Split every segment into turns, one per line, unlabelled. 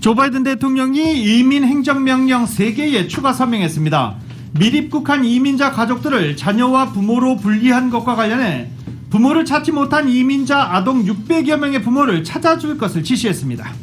조 바이든 대통령이 이민 행정명령 3개에 추가 서명했습니다. 미입국한 이민자 가족들을 자녀와 부모로 분리한 것과 관련해 부모를 찾지 못한 이민자 아동 600여 명의 부모를 찾아줄 것을 지시했습니다.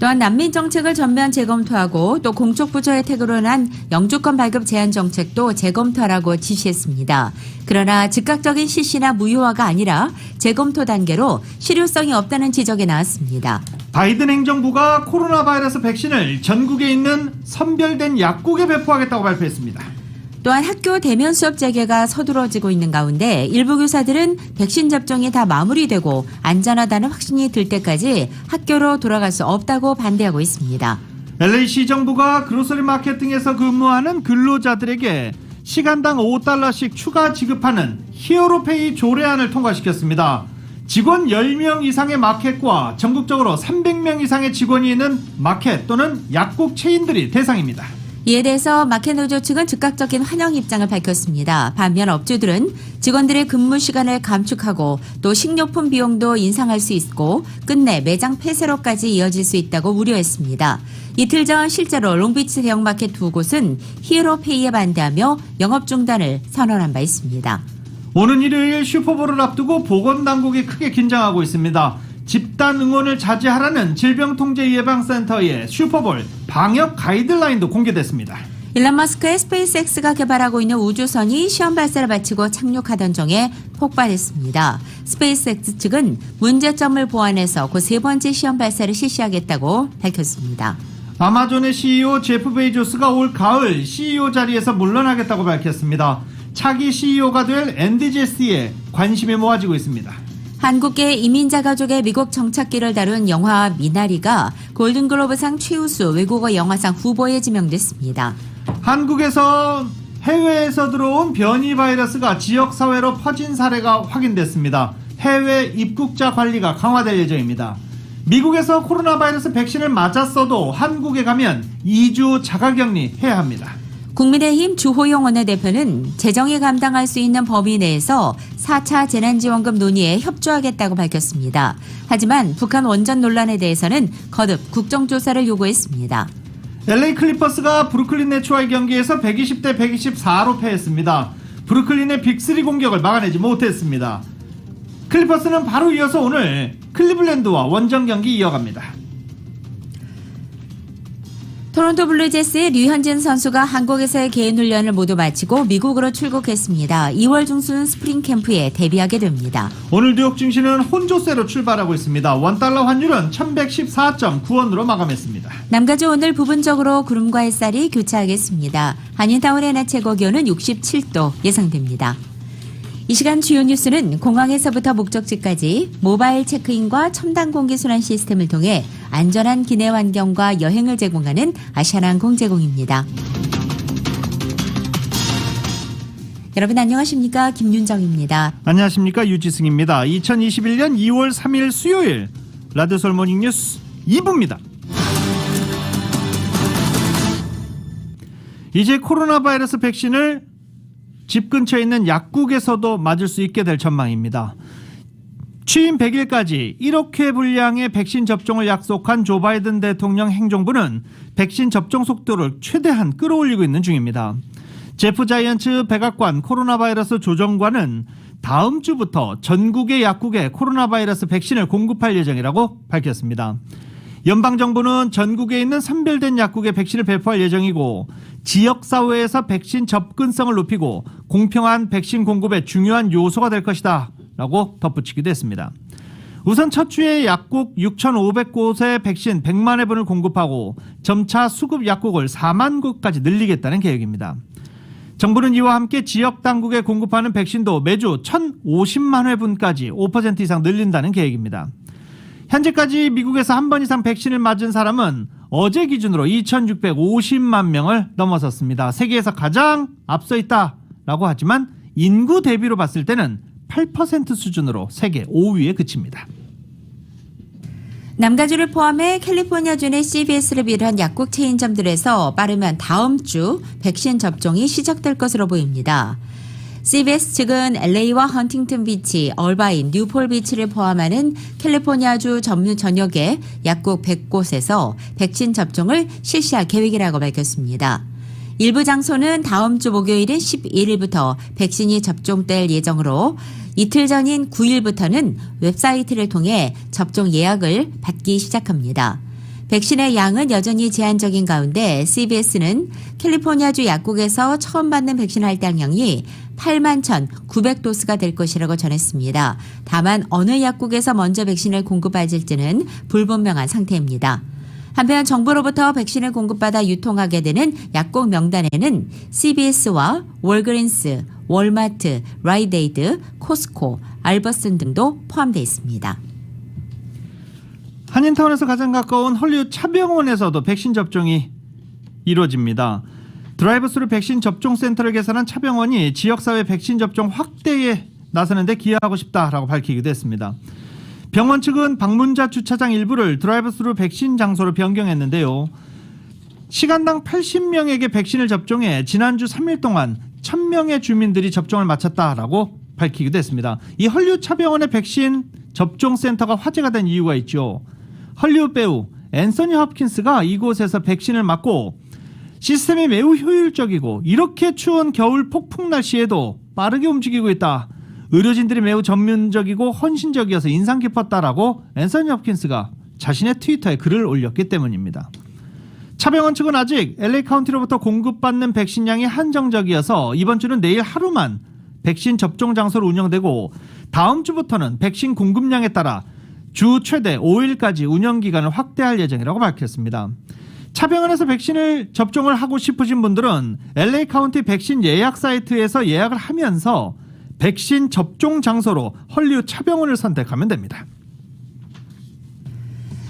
또한 난민 정책을 전면 재검토하고 또 공적 부처 혜택으로 난 영주권 발급 제한 정책도 재검토하라고 지시했습니다. 그러나 즉각적인 실시나 무효화가 아니라 재검토 단계로 실효성이 없다는 지적이 나왔습니다.
바이든 행정부가 코로나 바이러스 백신을 전국에 있는 선별된 약국에 배포하겠다고 발표했습니다.
또한 학교 대면 수업 재개가 서두러지고 있는 가운데 일부 교사들은 백신 접종이 다 마무리되고 안전하다는 확신이 들 때까지 학교로 돌아갈 수 없다고 반대하고 있습니다.
LA시 정부가 그로서리 마켓 등에서 근무하는 근로자들에게 시간당 $5씩 추가 지급하는 히어로페이 조례안을 통과시켰습니다. 직원 10명 이상의 마켓과 전국적으로 300명 이상의 직원이 있는 마켓 또는 약국 체인들이 대상입니다.
이에 대해서 마켓 노조 측은 즉각적인 환영 입장을 밝혔습니다. 반면 업주들은 직원들의 근무 시간을 감축하고 또 식료품 비용도 인상할 수 있고 끝내 매장 폐쇄로까지 이어질 수 있다고 우려했습니다. 이틀 전 실제로 롱비치 대형마켓 2곳은 히어로페이에 반대하며 영업 중단을 선언한 바 있습니다.
오는 일요일 슈퍼볼을 앞두고 보건당국이 크게 긴장하고 있습니다. 집단 응원을 자제하라는 질병통제예방센터의 슈퍼볼 방역 가이드라인도 공개됐습니다.
일론 머스크의 스페이스X가 개발하고 있는 우주선이 시험 발사를 마치고 착륙하던 중에 폭발했습니다. 스페이스X 측은 문제점을 보완해서 곧 3번째 시험 발사를 실시하겠다고 밝혔습니다.
아마존의 CEO 제프 베이조스가 올 가을 CEO 자리에서 물러나겠다고 밝혔습니다. 차기 CEO가 될 앤디 제시에 관심이 모아지고 있습니다.
한국계 이민자 가족의 미국 정착기를 다룬 영화 미나리가 골든글로브상 최우수 외국어 영화상 후보에 지명됐습니다.
한국에서 해외에서 들어온 변이 바이러스가 지역사회로 퍼진 사례가 확인됐습니다. 해외 입국자 관리가 강화될 예정입니다. 미국에서 코로나 바이러스 백신을 맞았어도 한국에 가면 2주 자가격리 해야 합니다.
국민의힘 주호영 원내대표는 재정이 감당할 수 있는 범위 내에서 4차 재난지원금 논의에 협조하겠다고 밝혔습니다. 하지만 북한 원전 논란에 대해서는 거듭 국정조사를 요구했습니다.
LA 클리퍼스가 브루클린 네츠와의 경기에서 120대 124로 패했습니다. 브루클린의 빅3 공격을 막아내지 못했습니다. 클리퍼스는 바로 이어서 오늘 클리블랜드와 원정 경기 이어갑니다.
토론토 블루제이스의 류현진 선수가 한국에서의 개인 훈련을 모두 마치고 미국으로 출국했습니다. 2월 중순 스프링 캠프에 데뷔하게 됩니다.
오늘 뉴욕 증시는 혼조세로 출발하고 있습니다. 원달러 환율은 1114.9원으로 마감했습니다.
남가주 오늘 부분적으로 구름과 햇살이 교차하겠습니다. 한인타운의 낮 최고 기온은 67도 예상됩니다. 이 시간 주요 뉴스는 공항에서부터 목적지까지 모바일 체크인과 첨단 공기순환 시스템을 통해 안전한 기내 환경과 여행을 제공하는 아시아나항공 제공입니다. 여러분 안녕하십니까? 김윤정입니다.
안녕하십니까? 유지승입니다. 2021년 2월 3일 수요일 라디오 서울 모닝 뉴스 2부입니다. 이제 코로나 바이러스 백신을 집 근처에 있는 약국에서도 맞을 수 있게 될 전망입니다. 취임 100일까지 1억 회 분량의 백신 접종을 약속한 조 바이든 대통령 행정부는 백신 접종 속도를 최대한 끌어올리고 있는 중입니다. 제프 자이언츠 백악관 코로나 바이러스 조정관은 다음 주부터 전국의 약국에 코로나 바이러스 백신을 공급할 예정이라고 밝혔습니다. 연방정부는 전국에 있는 선별된 약국에 백신을 배포할 예정이고 지역사회에서 백신 접근성을 높이고 공평한 백신 공급의 중요한 요소가 될 것이다 라고 덧붙이기도 했습니다. 우선 첫 주에 약국 6,500곳에 백신 100만 회분을 공급하고 점차 수급 약국을 4만 곳까지 늘리겠다는 계획입니다. 정부는 이와 함께 지역 당국에 공급하는 백신도 매주 1,050만 회분까지 5% 이상 늘린다는 계획입니다. 현재까지 미국에서 한 번 이상 백신을 맞은 사람은 어제 기준으로 2,650만 명을 넘어섰습니다. 세계에서 가장 앞서 있다라고 하지만 인구 대비로 봤을 때는 8% 수준으로 세계 5위에 그칩니다.
남가주를 포함해 캘리포니아주의 CVS를 비롯한 약국 체인점들에서 빠르면 다음 주 백신 접종이 시작될 것으로 보입니다. CBS 측은 LA와 헌팅턴 비치, 얼바인, 뉴폴 비치를 포함하는 캘리포니아주 전역의 약국 100곳에서 백신 접종을 실시할 계획이라고 밝혔습니다. 일부 장소는 다음 주 목요일인 11일부터 백신이 접종될 예정으로 이틀 전인 9일부터는 웹사이트를 통해 접종 예약을 받기 시작합니다. 백신의 양은 여전히 제한적인 가운데 CBS는 캘리포니아주 약국에서 처음 받는 백신 할당량이 81,900도스가 될 것이라고 전했습니다. 다만 어느 약국에서 먼저 백신을 공급받을지는 불분명한 상태입니다. 한편 정부로부터 백신을 공급받아 유통하게 되는 약국 명단에는 CVS와 월그린스, 월마트, 라이데이드, 코스코, 알버슨 등도 포함되어 있습니다.
한인타운에서 가장 가까운 헐리우드 차병원에서도 백신 접종이 이루어집니다. 드라이브스루 백신 접종 센터를 개설한 차병원이 지역사회 백신 접종 확대에 나서는데 기여하고 싶다라고 밝히기도 했습니다. 병원 측은 방문자 주차장 일부를 드라이브스루 백신 장소로 변경했는데요. 시간당 80명에게 백신을 접종해 지난주 3일 동안 1000명의 주민들이 접종을 마쳤다라고 밝히기도 했습니다. 이 헐리우드 차병원의 백신 접종 센터가 화제가 된 이유가 있죠. 헐리우드 배우 앤서니 홉킨스가 이곳에서 백신을 맞고 시스템이 매우 효율적이고 이렇게 추운 겨울 폭풍 날씨에도 빠르게 움직이고 있다. 의료진들이 매우 전문적이고 헌신적이어서 인상 깊었다라고 앤서니 홉킨스가 자신의 트위터에 글을 올렸기 때문입니다. 차병원 측은 아직 LA 카운티로부터 공급받는 백신량이 한정적이어서 이번 주는 내일 하루만 백신 접종 장소로 운영되고 다음 주부터는 백신 공급량에 따라 주 최대 5일까지 운영 기간을 확대할 예정이라고 밝혔습니다. 차병원에서 백신을 접종을 하고 싶으신 분들은 LA 카운티 백신 예약 사이트에서 예약을 하면서 백신 접종 장소로 헐리우드 차병원을 선택하면 됩니다.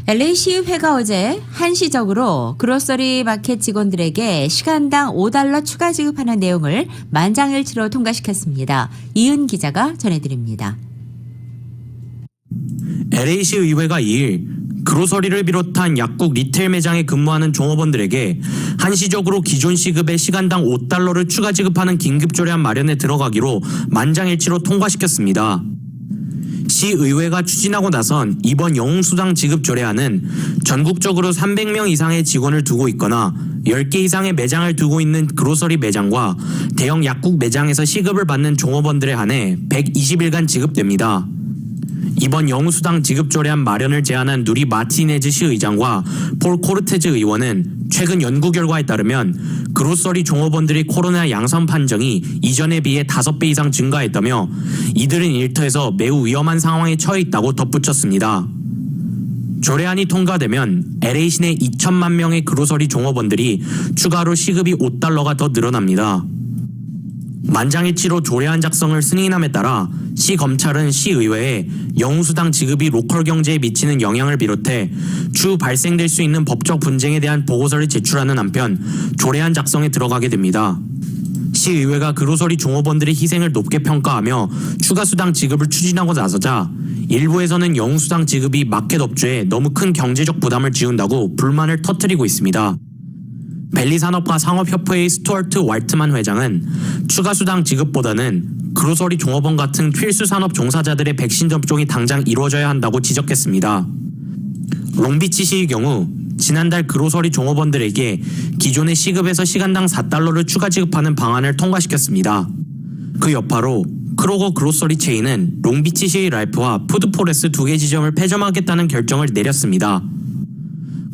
LA시의회가 어제 한시적으로 그로서리 마켓 직원들에게 시간당 $5 추가 지급하는 내용을 만장일치로 통과시켰습니다. 이은 기자가 전해드립니다.
LA시 의회가 2일 그로서리를 비롯한 약국 리테일 매장에 근무하는 종업원들에게 한시적으로 기존 시급의 시간당 $5를 추가 지급하는 긴급 조례안 마련에 들어가기로 만장일치로 통과시켰습니다. 시의회가 추진하고 나선 이번 영웅수당 지급 조례안은 전국적으로 300명 이상의 직원을 두고 있거나 10개 이상의 매장을 두고 있는 그로서리 매장과 대형 약국 매장에서 시급을 받는 종업원들에 한해 120일간 지급됩니다. 이번 영웅수당 지급 조례안 마련을 제안한 누리 마티네즈 시의장과 폴 코르테즈 의원은 최근 연구 결과에 따르면 그로서리 종업원들이 코로나 양성 판정이 이전에 비해 5배 이상 증가했다며 이들은 일터에서 매우 위험한 상황에 처해 있다고 덧붙였습니다. 조례안이 통과되면 LA 시내 2천만 명의 그로서리 종업원들이 추가로 시급이 $5가 더 늘어납니다. 만장일치로 조례안 작성을 승인함에 따라 시 검찰은 시의회에 영웅수당 지급이 로컬 경제에 미치는 영향을 비롯해 추후 발생될 수 있는 법적 분쟁에 대한 보고서를 제출하는 한편 조례안 작성에 들어가게 됩니다. 시의회가 그로서리 종업원들의 희생을 높게 평가하며 추가 수당 지급을 추진하고 나서자 일부에서는 영웅수당 지급이 마켓 업주에 너무 큰 경제적 부담을 지운다고 불만을 터뜨리고 있습니다. 벨리산업과 상업협회의 스튜어트 왈트만 회장은 추가 수당 지급보다는 그로서리 종업원 같은 필수 산업 종사자들의 백신 접종이 당장 이루어져야 한다고 지적했습니다. 롱비치시의 경우 지난달 그로서리 종업원들에게 기존의 시급에서 시간당 $4를 추가 지급하는 방안을 통과시켰습니다. 그 여파로 크로거 그로서리 체인은 롱비치시의 랄프와 푸드포레스 2개 지점을 폐점하겠다는 결정을 내렸습니다.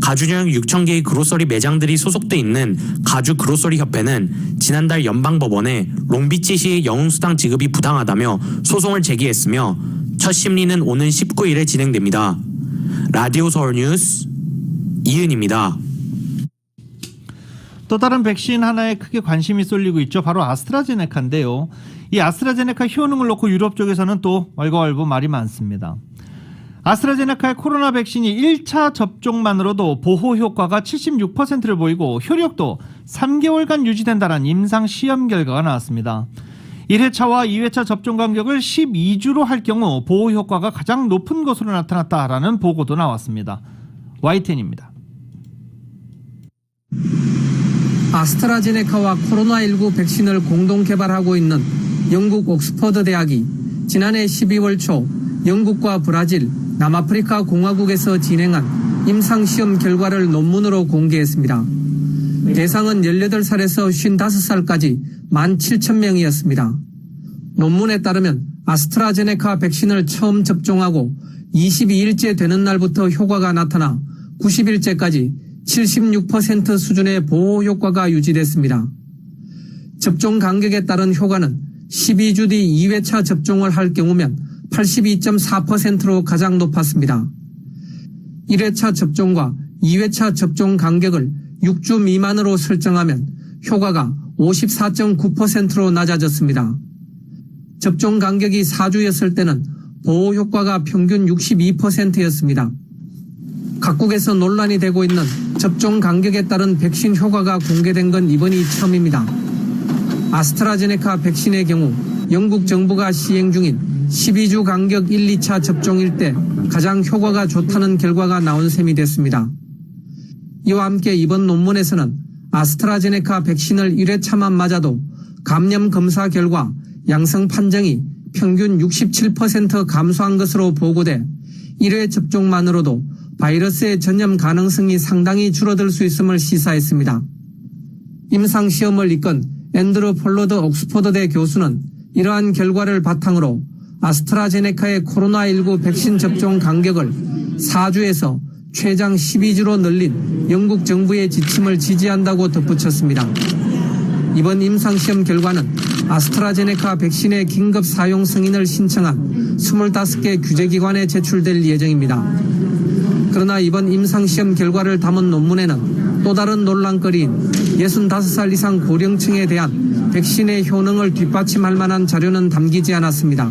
가주령 6,000개의 그로서리 매장들이 소속돼 있는 가주 그로서리 협회는 지난달 연방법원에 롱비치시의 영웅수당 지급이 부당하다며 소송을 제기했으며 첫 심리는 오는 19일에 진행됩니다. 라디오 서울 뉴스 이은입니다.
또 다른 백신 하나에 크게 관심이 쏠리고 있죠. 바로 아스트라제네카인데요. 이 아스트라제네카 효능을 놓고 유럽 쪽에서는 또 왈가왈부 말이 많습니다. 아스트라제네카의 코로나 백신이 1차 접종만으로도 보호 효과가 76%를 보이고 효력도 3개월간 유지된다는 임상 시험 결과가 나왔습니다. 1회차와 2회차 접종 간격을 12주로 할 경우 보호 효과가 가장 높은 것으로 나타났다라는 보고도 나왔습니다. YTN입니다.
아스트라제네카와 코로나19 백신을 공동 개발하고 있는 영국 옥스퍼드 대학이 지난해 12월 초 영국과 브라질, 남아프리카 공화국에서 진행한 임상시험 결과를 논문으로 공개했습니다. 대상은 18살에서 55살까지 17,000명이었습니다. 논문에 따르면 아스트라제네카 백신을 처음 접종하고 22일째 되는 날부터 효과가 나타나 90일째까지 76% 수준의 보호 효과가 유지됐습니다. 접종 간격에 따른 효과는 12주 뒤 2회차 접종을 할 경우면 82.4%로 가장 높았습니다. 1회차 접종과 2회차 접종 간격을 6주 미만으로 설정하면 효과가 54.9%로 낮아졌습니다. 접종 간격이 4주였을 때는 보호 효과가 평균 62%였습니다. 각국에서 논란이 되고 있는 접종 간격에 따른 백신 효과가 공개된 건 이번이 처음입니다. 아스트라제네카 백신의 경우 영국 정부가 시행 중인 12주 간격 1, 2차 접종일 때 가장 효과가 좋다는 결과가 나온 셈이 됐습니다. 이와 함께 이번 논문에서는 아스트라제네카 백신을 1회차만 맞아도 감염 검사 결과 양성 판정이 평균 67% 감소한 것으로 보고돼 1회 접종만으로도 바이러스의 전염 가능성이 상당히 줄어들 수 있음을 시사했습니다. 임상시험을 이끈 앤드루 폴러드 옥스퍼드대 교수는 이러한 결과를 바탕으로 아스트라제네카의 코로나19 백신 접종 간격을 4주에서 최장 12주로 늘린 영국 정부의 지침을 지지한다고 덧붙였습니다. 이번 임상시험 결과는 아스트라제네카 백신의 긴급 사용 승인을 신청한 25개 규제기관에 제출될 예정입니다. 그러나 이번 임상시험 결과를 담은 논문에는 또 다른 논란거리인 65살 이상 고령층에 대한 백신의 효능을 뒷받침할 만한 자료는 담기지 않았습니다.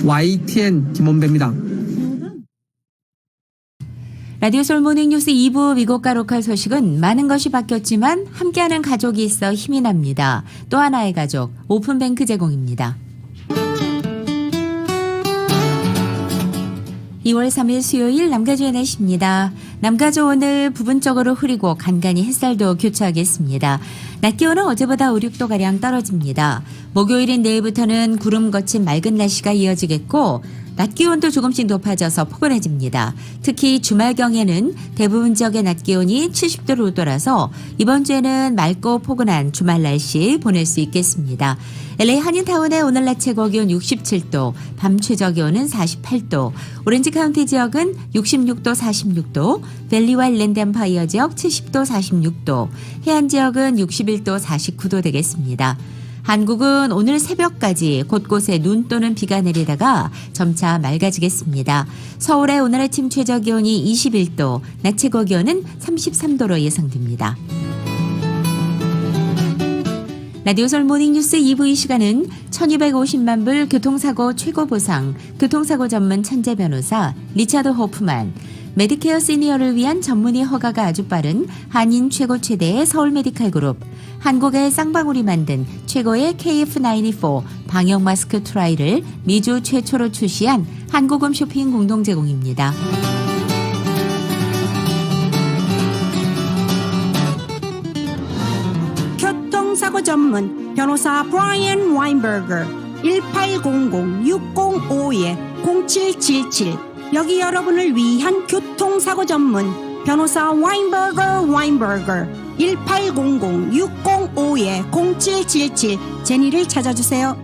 YTN 김원배입니다.
라디오 솔 모닝뉴스 2부 미국과 로컬 소식은 많은 것이 바뀌었지만 함께하는 가족이 있어 힘이 납니다. 또 하나의 가족, 오픈뱅크 제공입니다. 2월 3일 수요일 남가주의 날씨입니다. 남가주 오늘 부분적으로 흐리고 간간히 햇살도 교차하겠습니다. 낮 기온은 어제보다 5, 6도가량 떨어집니다. 목요일인 내일부터는 구름 거친 맑은 날씨가 이어지겠고 낮 기온도 조금씩 높아져서 포근해집니다. 특히 주말경에는 대부분 지역의 낮 기온이 70도를 웃돌아서 이번 주에는 맑고 포근한 주말 날씨 보낼 수 있겠습니다. LA 한인타운의 오늘 낮 최고 기온 67도, 밤 최저 기온은 48도, 오렌지 카운티 지역은 66도, 46도, 밸리와 일랜드 엠파이어 지역 70도, 46도, 해안 지역은 61도, 49도 되겠습니다. 한국은 오늘 새벽까지 곳곳에 눈 또는 비가 내리다가 점차 맑아지겠습니다. 서울의 오늘 아침 최저 기온이 21도, 낮 최고 기온은 33도로 예상됩니다. 라디오 솔 모닝뉴스 2부 이 시간은 1250만 불 교통사고 최고보상, 교통사고 전문 천재 변호사 리차드 호프만, 메디케어 시니어를 위한 전문의 허가가 아주 빠른 한인 최고 최대의 서울 메디칼 그룹, 한국의 쌍방울이 만든 최고의 KF94 방역 마스크 트라이를 미주 최초로 출시한 한국음 쇼핑 공동 제공입니다.
교통사고 전문 변호사 브라이언 와인버거 1800-605-0777 여기 여러분을 위한 교통사고 전문 변호사 와인버거 1800-605-0777 제니를 찾아주세요.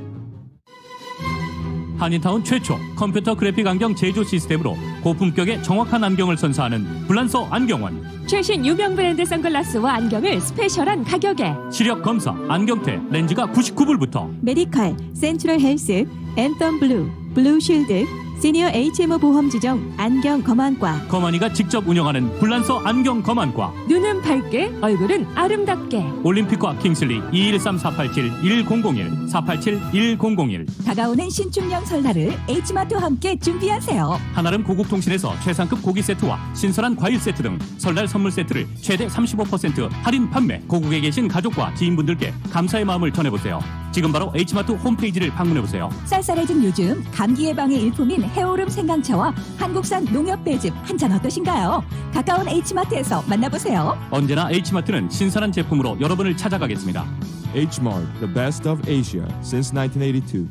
한인타운 최초 컴퓨터 그래픽 안경 제조 시스템으로 고품격의 정확한 안경을 선사하는 불란서 안경원.
최신 유명 브랜드 선글라스와 안경을 스페셜한 가격에
시력 검사, 안경테, 렌즈가 99불부터
메디칼, 센트럴 헬스, 앤텀 블루, 블루쉴드, 시니어 HMO 보험 지정 안경 검안과
거만이가 직접 운영하는 불란서 안경 검안과
눈은 밝게 얼굴은 아름답게
올림픽과 킹슬리 213-487-1001 487-1001
다가오는 신축년 설날을 H마트와 함께 준비하세요.
한아름 고국통신에서 최상급 고기 세트와 신선한 과일 세트 등 설날 선물 세트를 최대 35% 할인 판매. 고국에 계신 가족과 지인분들께 감사의 마음을 전해보세요. 지금 바로 H마트 홈페이지를 방문해보세요.
쌀쌀해진 요즘 감기 예방의 일품인 해오름 생강차와 한국산 농협 배즙 한 잔 어떠신가요? 가까운 H마트에서 만나보세요.
언제나 H마트는 신선한 제품으로 여러분을 찾아가겠습니다.
H-Mart, the best of Asia since 1982.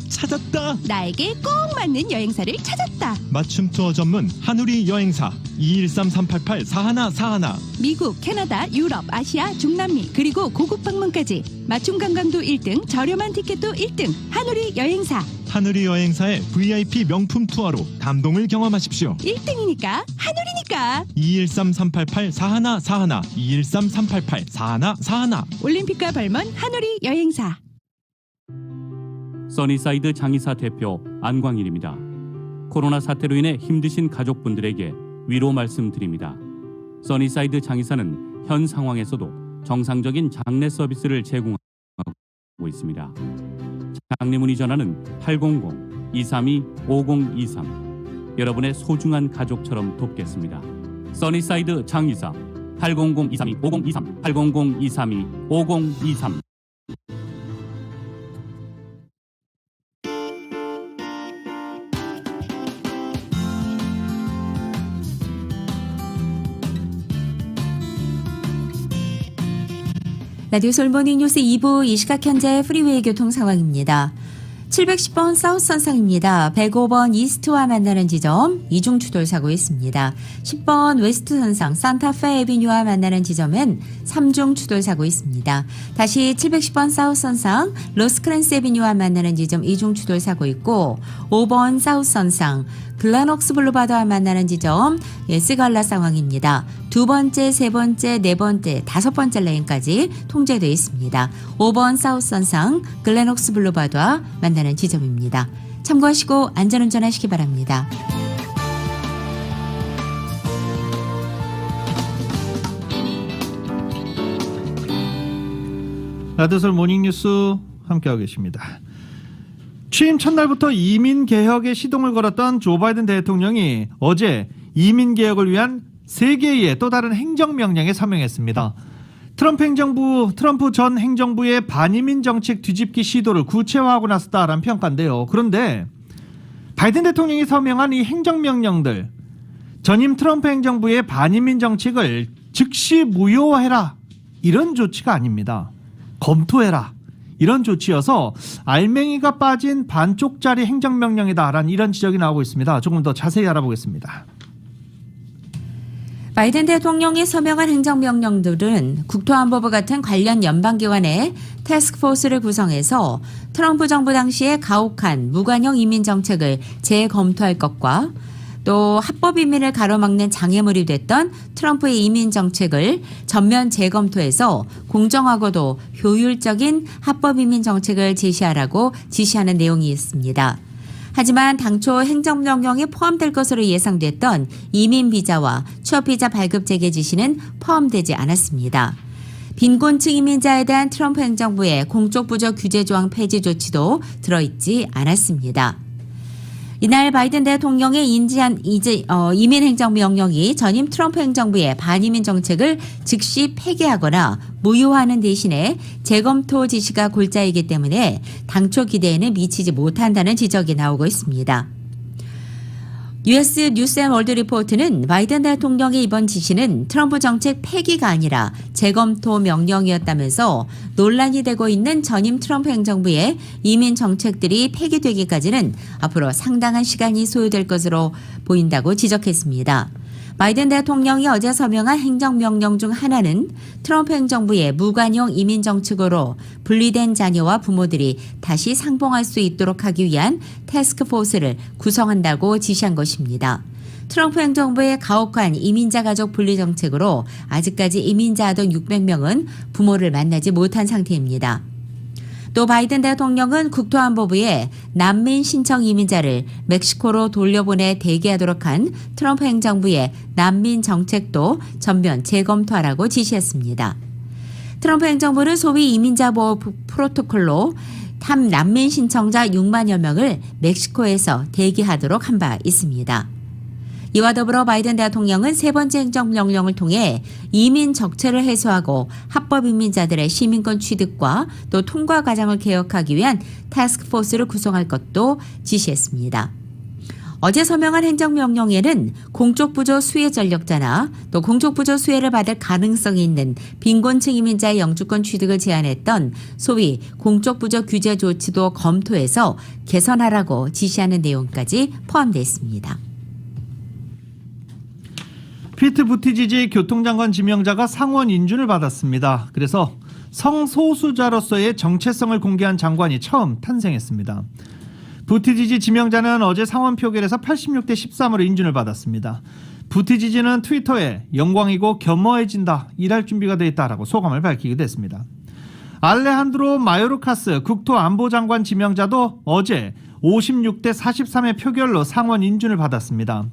찾았다. 나에게 꼭 맞는 여행사를 찾았다.
맞춤 투어 전문 한우리 여행사 213-388-4141.
미국, 캐나다, 유럽, 아시아, 중남미 그리고 고국 방문까지 맞춤 관광도 1등, 저렴한 티켓도 1등. 한우리 여행사.
한우리 여행사의 VIP 명품 투어로 감동을 경험하십시오.
1등이니까 한우리니까.
213-388-4141. 213-388-4141.
올림픽과 벌먼 한우리 여행사.
써니사이드 장의사 대표 안광일입니다. 코로나 사태로 인해 힘드신 가족분들에게 위로 말씀드립니다. 써니사이드 장의사는 현 상황에서도 정상적인 장례 서비스를 제공하고 있습니다. 장례 문의 전화는 800-232-5023. 여러분의 소중한 가족처럼 돕겠습니다. 써니사이드 장의사 800-232-5023 800-232-5023.
라디오 솔모닝 뉴스 2부 이 시각 현재 프리웨이 교통 상황입니다. 710번 사우스 선상입니다. 105번 이스트와 만나는 지점 이중 추돌 사고 있습니다. 10번 웨스트 선상 산타페 에비뉴와 만나는 지점엔 3중 추돌 사고 있습니다. 다시 710번 사우스 선상 로스크랜스 에비뉴와 만나는 지점 2중 추돌 사고 있고 5번 사우스 선상 글라녹스 블루바드와 만나는 지점 스갈라 상황입니다. 두 번째, 세 번째, 네 번째, 다섯 번째 레인까지 통제되어 있습니다. 5번 사우스 선상 글라녹스 블루바드와 만나는 지점입니다. 참고하시고 안전운전 하시기 바랍니다.
라디오솔 모닝뉴스 함께하고 계십니다. 취임 첫날부터 이민개혁에 시동을 걸었던 조 바이든 대통령이 어제 이민개혁을 위한 3개의 또 다른 행정명령에 서명했습니다. 트럼프 전 행정부의 반이민 정책 뒤집기 시도를 구체화하고 나섰다라는 평가인데요. 그런데 바이든 대통령이 서명한 이 행정명령들, 전임 트럼프 행정부의 반이민 정책을 즉시 무효화해라, 이런 조치가 아닙니다. 검토해라, 이런 조치여서 알맹이가 빠진 반쪽짜리 행정명령이다라는 이런 지적이 나오고 있습니다. 조금 더 자세히 알아보겠습니다.
바이든 대통령이 서명한 행정명령들은 국토안보부 같은 관련 연방기관의 태스크포스를 구성해서 트럼프 정부 당시의 가혹한 무관용 이민 정책을 재검토할 것과 또 합법 이민을 가로막는 장애물이 됐던 트럼프의 이민 정책을 전면 재검토해서 공정하고도 효율적인 합법 이민 정책을 제시하라고 지시하는 내용이 있습니다. 하지만 당초 행정명령에 포함될 것으로 예상됐던 이민 비자와 취업 비자 발급 재개 지시는 포함되지 않았습니다. 빈곤층 이민자에 대한 트럼프 행정부의 공적 부적 규제 조항 폐지 조치도 들어있지 않았습니다. 이날 바이든 대통령의 인지한 이민 행정명령이 전임 트럼프 행정부의 반이민 정책을 즉시 폐기하거나 무효화하는 대신에 재검토 지시가 골자이기 때문에 당초 기대에는 미치지 못한다는 지적이 나오고 있습니다. US 뉴스앤월드 리포트는 바이든 대통령의 이번 지시는 트럼프 정책 폐기가 아니라 재검토 명령이었다면서 논란이 되고 있는 전임 트럼프 행정부의 이민 정책들이 폐기되기까지는 앞으로 상당한 시간이 소요될 것으로 보인다고 지적했습니다. 바이든 대통령이 어제 서명한 행정명령 중 하나는 트럼프 행정부의 무관용 이민 정책으로 분리된 자녀와 부모들이 다시 상봉할 수 있도록 하기 위한 태스크포스를 구성한다고 지시한 것입니다. 트럼프 행정부의 가혹한 이민자 가족 분리 정책으로 아직까지 이민자 아동 600명은 부모를 만나지 못한 상태입니다. 또 바이든 대통령은 국토안보부에 난민 신청 이민자를 멕시코로 돌려보내 대기하도록 한 트럼프 행정부의 난민 정책도 전면 재검토하라고 지시했습니다. 트럼프 행정부는 소위 이민자 보호 프로토콜로 난민 신청자 6만여 명을 멕시코에서 대기하도록 한 바 있습니다. 이와 더불어 바이든 대통령은 세 번째 행정명령을 통해 이민 적체를 해소하고 합법 이민자들의 시민권 취득과 또 통과 과정을 개혁하기 위한 태스크포스를 구성할 것도 지시했습니다. 어제 서명한 행정명령에는 공적부조 수혜 전력자나 또 공적부조 수혜를 받을 가능성이 있는 빈곤층 이민자의 영주권 취득을 제한했던 소위 공적부조 규제 조치도 검토해서 개선하라고 지시하는 내용까지 포함됐습니다.
피트 부티지지 교통장관 지명자가 상원 인준을 받았습니다. 그래서 성소수자로서의 정체성을 공개한 장관이 처음 탄생했습니다. 부티지지 지명자는 어제 상원 표결에서 86대 13으로 인준을 받았습니다. 부티지지는 트위터에 영광이고 겸허해진다, 일할 준비가 돼 있다라고 소감을 밝히기도 했습니다. 알레한드로 마요르카스 국토안보장관 지명자도 어제 56대 43의 표결로 상원 인준을 받았습니다.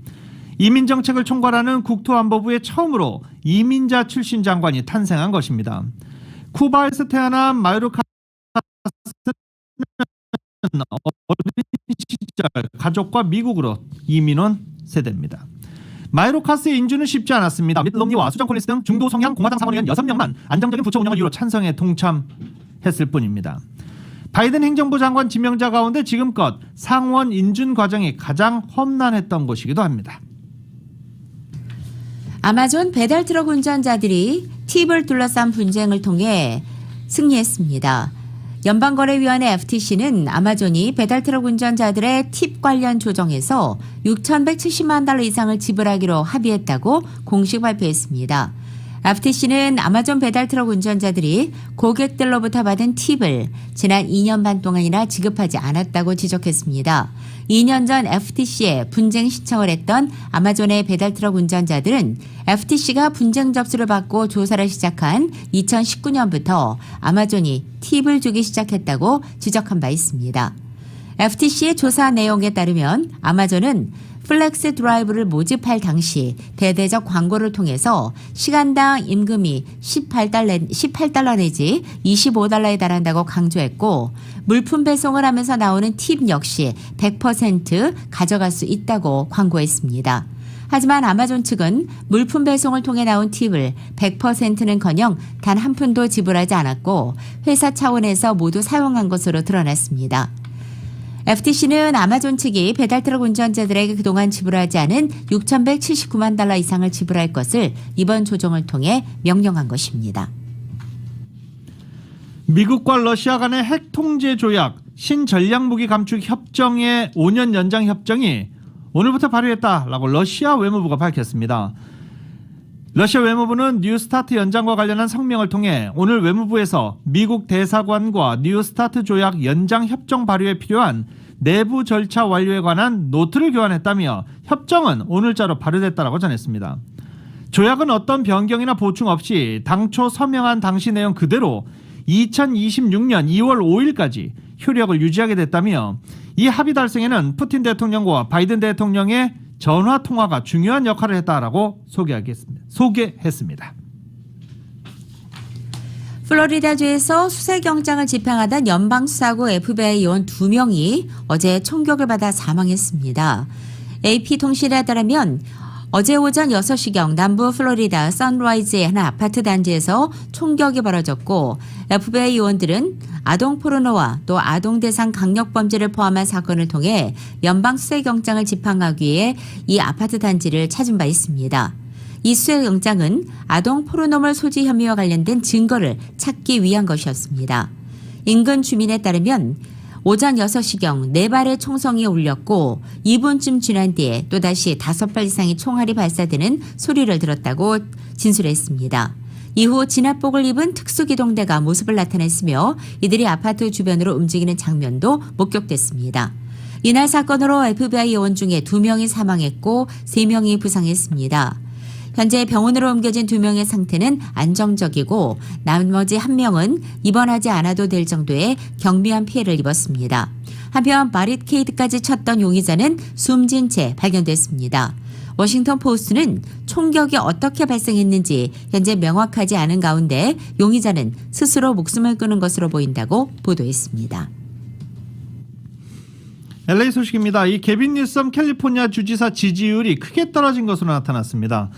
이민정책을 총괄하는 국토안보부에 처음으로 이민자 출신 장관이 탄생한 것입니다. 쿠바에서 태어난 마요르카스는 어린 시절 가족과 미국으로 이민 온 세대입니다. 마요르카스의 인준은 쉽지 않았습니다. 미tt 롬니와 수전 콜린스 등 중도 성향 공화당 상원의원 6명만 안정적인 부처 운영을 이유로 찬성에 동참했을 뿐입니다. 바이든 행정부 장관 지명자 가운데 지금껏 상원 인준 과정이 가장 험난했던 것이기도 합니다.
아마존 배달 트럭 운전자들이 팁을 둘러싼 분쟁을 통해 승리했습니다. 연방거래위원회 FTC는 아마존이 배달 트럭 운전자들의 팁 관련 조정에서 6,170만 달러 이상을 지불하기로 합의했다고 공식 발표했습니다. FTC는 아마존 배달 트럭 운전자들이 고객들로부터 받은 팁을 지난 2년 반 동안이나 지급하지 않았다고 지적했습니다. 2년 전 FTC에 분쟁 신청을 했던 아마존의 배달 트럭 운전자들은 FTC가 분쟁 접수를 받고 조사를 시작한 2019년부터 아마존이 팁을 주기 시작했다고 지적한 바 있습니다. FTC의 조사 내용에 따르면 아마존은 플렉스 드라이브를 모집할 당시 대대적 광고를 통해서 시간당 임금이 18달러 내지 25달러에 달한다고 강조했고, 물품 배송을 하면서 나오는 팁 역시 100% 가져갈 수 있다고 광고했습니다. 하지만 아마존 측은 물품 배송을 통해 나온 팁을 100%는커녕 단 한 푼도 지불하지 않았고 회사 차원에서 모두 사용한 것으로 드러났습니다. FTC는 아마존 측이 배달트럭 운전자들에게 그동안 지불하지 않은 6,179만 달러 이상을 지불할 것을 이번 조정을 통해 명령한 것입니다.
미국과 러시아 간의 핵 통제 조약 신전략무기 감축 협정의 5년 연장 협정이 오늘부터 발효했다라고 러시아 외무부가 밝혔습니다. 러시아 외무부는 뉴스타트 연장과 관련한 성명을 통해 오늘 외무부에서 미국 대사관과 뉴스타트 조약 연장 협정 발효에 필요한 내부 절차 완료에 관한 노트를 교환했다며 협정은 오늘자로 발효됐다라고 전했습니다. 조약은 어떤 변경이나 보충 없이 당초 서명한 당시 내용 그대로 2026년 2월 5일까지 효력을 유지하게 됐다며 이 합의 달성에는 푸틴 대통령과 바이든 대통령의 전화 통화가 중요한 역할을 했다라고 소개했습니다.
플로리다주에서 수색영장을 집행하던 연방수사국 FBI 요원 2명이 어제 총격을 받아 사망했습니다. AP통신에 따르면 어제 오전 6시경 남부 플로리다 선라이즈의 한 아파트 단지에서 총격이 벌어졌고, FBI 요원들은 아동 포르노와 또 아동 대상 강력범죄를 포함한 사건을 통해 연방수색영장을 집행하기 위해 이 아파트 단지를 찾은 바 있습니다. 이 수색영장은 아동 포르노물 소지 혐의와 관련된 증거를 찾기 위한 것이었습니다. 인근 주민에 따르면 오전 6시경 4발의 총성이 울렸고 2분쯤 지난 뒤에 또다시 5발 이상의 총알이 발사되는 소리를 들었다고 진술했습니다. 이후 진압복을 입은 특수기동대가 모습을 나타냈으며 이들이 아파트 주변으로 움직이는 장면도 목격됐습니다. 이날 사건으로 FBI 요원 중에 2명이 사망했고 3명이 부상했습니다. 현재 병원으로 옮겨진 2명의 상태는 안정적이고 나머지 1명은 입원하지 않아도 될 정도의 경미한 피해를 입었습니다. 한편 바리케이드까지 쳤던 용의자는 숨진 채 발견됐습니다. 워싱턴 포스트는 총격이 어떻게 발생했는지 현재 명확하지 않은 가운데 용의자는 스스로 목숨을 끊은 것으로 보인다고 보도했습니다.
LA 소식입니다. 이 게빈 뉴섬 캘리포니아 주지사 지지율이 크게 떨어진 것으로 나타났습니다.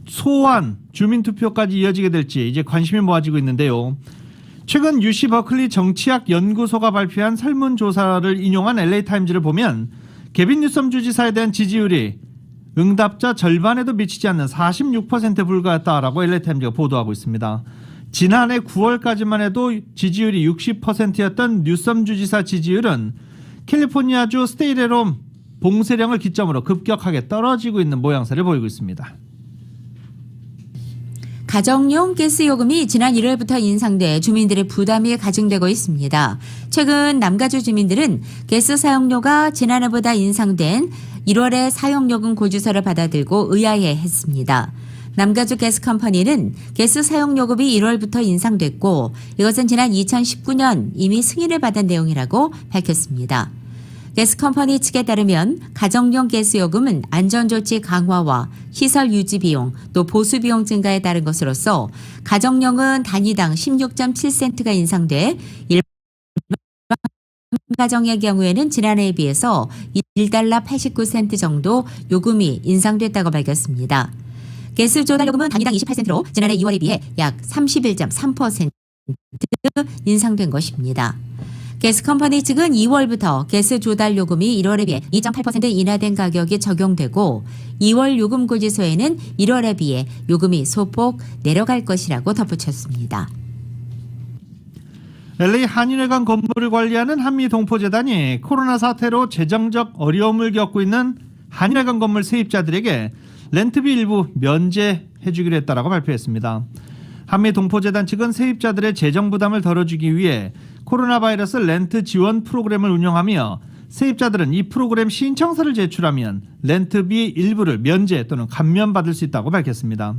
소환, 주민투표까지 이어지게 될지 이제 관심이 모아지고 있는데요. 최근 UC 버클리 정치학 연구소가 발표한 설문조사를 인용한 LA타임즈를 보면 개빈 뉴섬 주지사에 대한 지지율이 응답자 절반에도 미치지 않는 46%에 불과했다라고 LA타임즈가 보도하고 있습니다. 지난해 9월까지만 해도 지지율이 60%였던 뉴섬 주지사 지지율은 캘리포니아주 스테이레롬 봉쇄령을 기점으로 급격하게 떨어지고 있는 모양새를 보이고 있습니다.
가정용 가스 요금이 지난 1월부터 인상돼 주민들의 부담이 가중되고 있습니다. 최근 남가주 주민들은 가스 사용료가 지난해보다 인상된 1월에 사용요금 고지서를 받아들고 의아해했습니다. 남가주 가스컴퍼니는 가스 사용요금이 1월부터 인상됐고 이것은 지난 2019년 이미 승인을 받은 내용이라고 밝혔습니다. 가스컴퍼니 측에 따르면 가정용 가스요금은 안전조치 강화와 시설 유지 비용 또 보수 비용 증가에 따른 것으로서 가정용은 단위당 16.7센트가 인상돼 일반 가정의 경우에는 지난해에 비해서 1달러 89센트 정도 요금이 인상됐다고 밝혔습니다. 가스 조달 요금은 단위당 28센트로 지난해 2월에 비해 약 31.3% 인상된 것입니다. 가스컴퍼니 측은 2월부터 가스 조달 요금이 1월에 비해 2.8% 인하된 가격이 적용되고 2월 요금 고지서에는 1월에 비해 요금이 소폭 내려갈 것이라고 덧붙였습니다.
LA 한인회관 건물을 관리하는 한미동포재단이 코로나 사태로 재정적 어려움을 겪고 있는 한인회관 건물 세입자들에게 렌트비 일부 면제해주기로 했다고 발표했습니다. 한미동포재단 측은 세입자들의 재정 부담을 덜어주기 위해 코로나 바이러스 렌트 지원 프로그램을 운영하며 세입자들은 이 프로그램 신청서를 제출하면 렌트비 일부를 면제 또는 감면받을 수 있다고 밝혔습니다.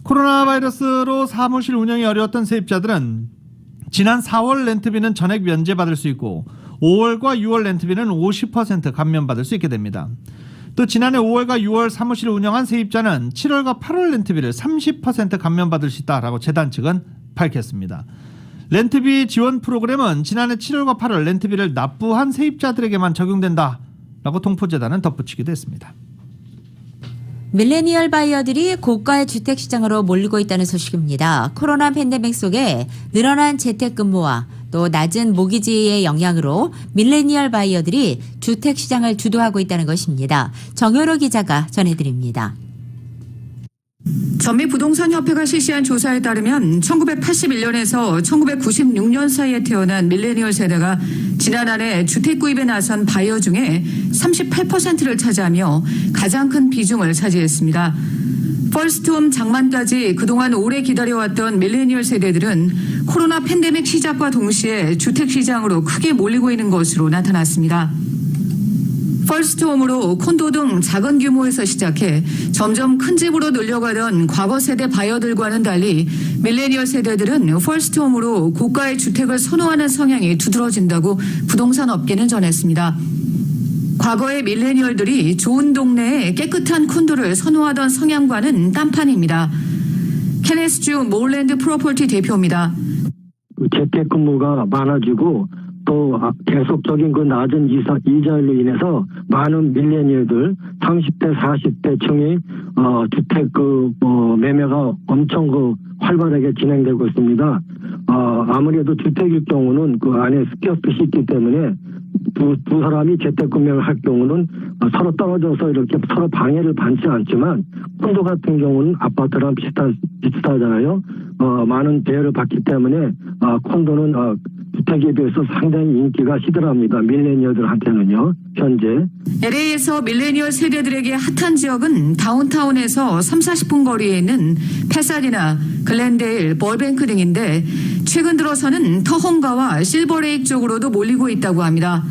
코로나 바이러스로 사무실 운영이 어려웠던 세입자들은 지난 4월 렌트비는 전액 면제받을 수 있고 5월과 6월 렌트비는 50% 감면받을 수 있게 됩니다. 또 지난해 5월과 6월 사무실을 운영한 세입자는 7월과 8월 렌트비를 30% 감면받을 수 있다라고 재단 측은 밝혔습니다. 렌트비 지원 프로그램은 지난해 7월과 8월 렌트비를 납부한 세입자들에게만 적용된다라고 동포재단은 덧붙이기도 했습니다.
밀레니얼 바이어들이 고가의 주택시장으로 몰리고 있다는 소식입니다. 코로나 팬데믹 속에 늘어난 재택근무와 또 낮은 모기지의 영향으로 밀레니얼 바이어들이 주택시장을 주도하고 있다는 것입니다. 정효로 기자가 전해드립니다.
전미부동산협회가 실시한 조사에 따르면 1981년에서 1996년 사이에 태어난 밀레니얼 세대가 지난 한 해 주택 구입에 나선 바이어 중에 38%를 차지하며 가장 큰 비중을 차지했습니다. 퍼스트홈 장만까지 그동안 오래 기다려왔던 밀레니얼 세대들은 코로나 팬데믹 시작과 동시에 주택시장으로 크게 몰리고 있는 것으로 나타났습니다. 퍼스트홈으로 콘도 등 작은 규모에서 시작해 점점 큰 집으로 늘려가던 과거 세대 바이어들과는 달리 밀레니얼 세대들은 퍼스트홈으로 고가의 주택을 선호하는 성향이 두드러진다고 부동산 업계는 전했습니다. 과거의 밀레니얼들이 좋은 동네에 깨끗한 콘도를 선호하던 성향과는 딴판입니다. 케네스주 몰랜드 프로퍼티 대표입니다.
재택근무가 많아지고 또 계속적인 그 낮은 이자율로 인해서 많은 밀레니얼들 30대 40대 층이 주택 매매가 엄청 활발하게 진행되고 있습니다. 아무래도 주택일 경우는 그 안에 스퀘어핏이 있기 때문에 두 사람이 재택근무를 할 경우는 서로 떨어져서 이렇게 서로 방해를 받지 않지만 콘도 같은 경우는 아파트랑 비슷하잖아요. 많은 대여를 받기 때문에 콘도는 주택에 비해서 상당히 인기가 시들합니다. 밀레니얼들한테는요. 현재.
LA에서 밀레니얼 세대들에게 핫한 지역은 다운타운에서 30-40분 거리에 있는 패사디나, 글렌데일, 벌뱅크 등인데 최근 들어서는 터홈가와 실버레이크 쪽으로도 몰리고 있다고 합니다.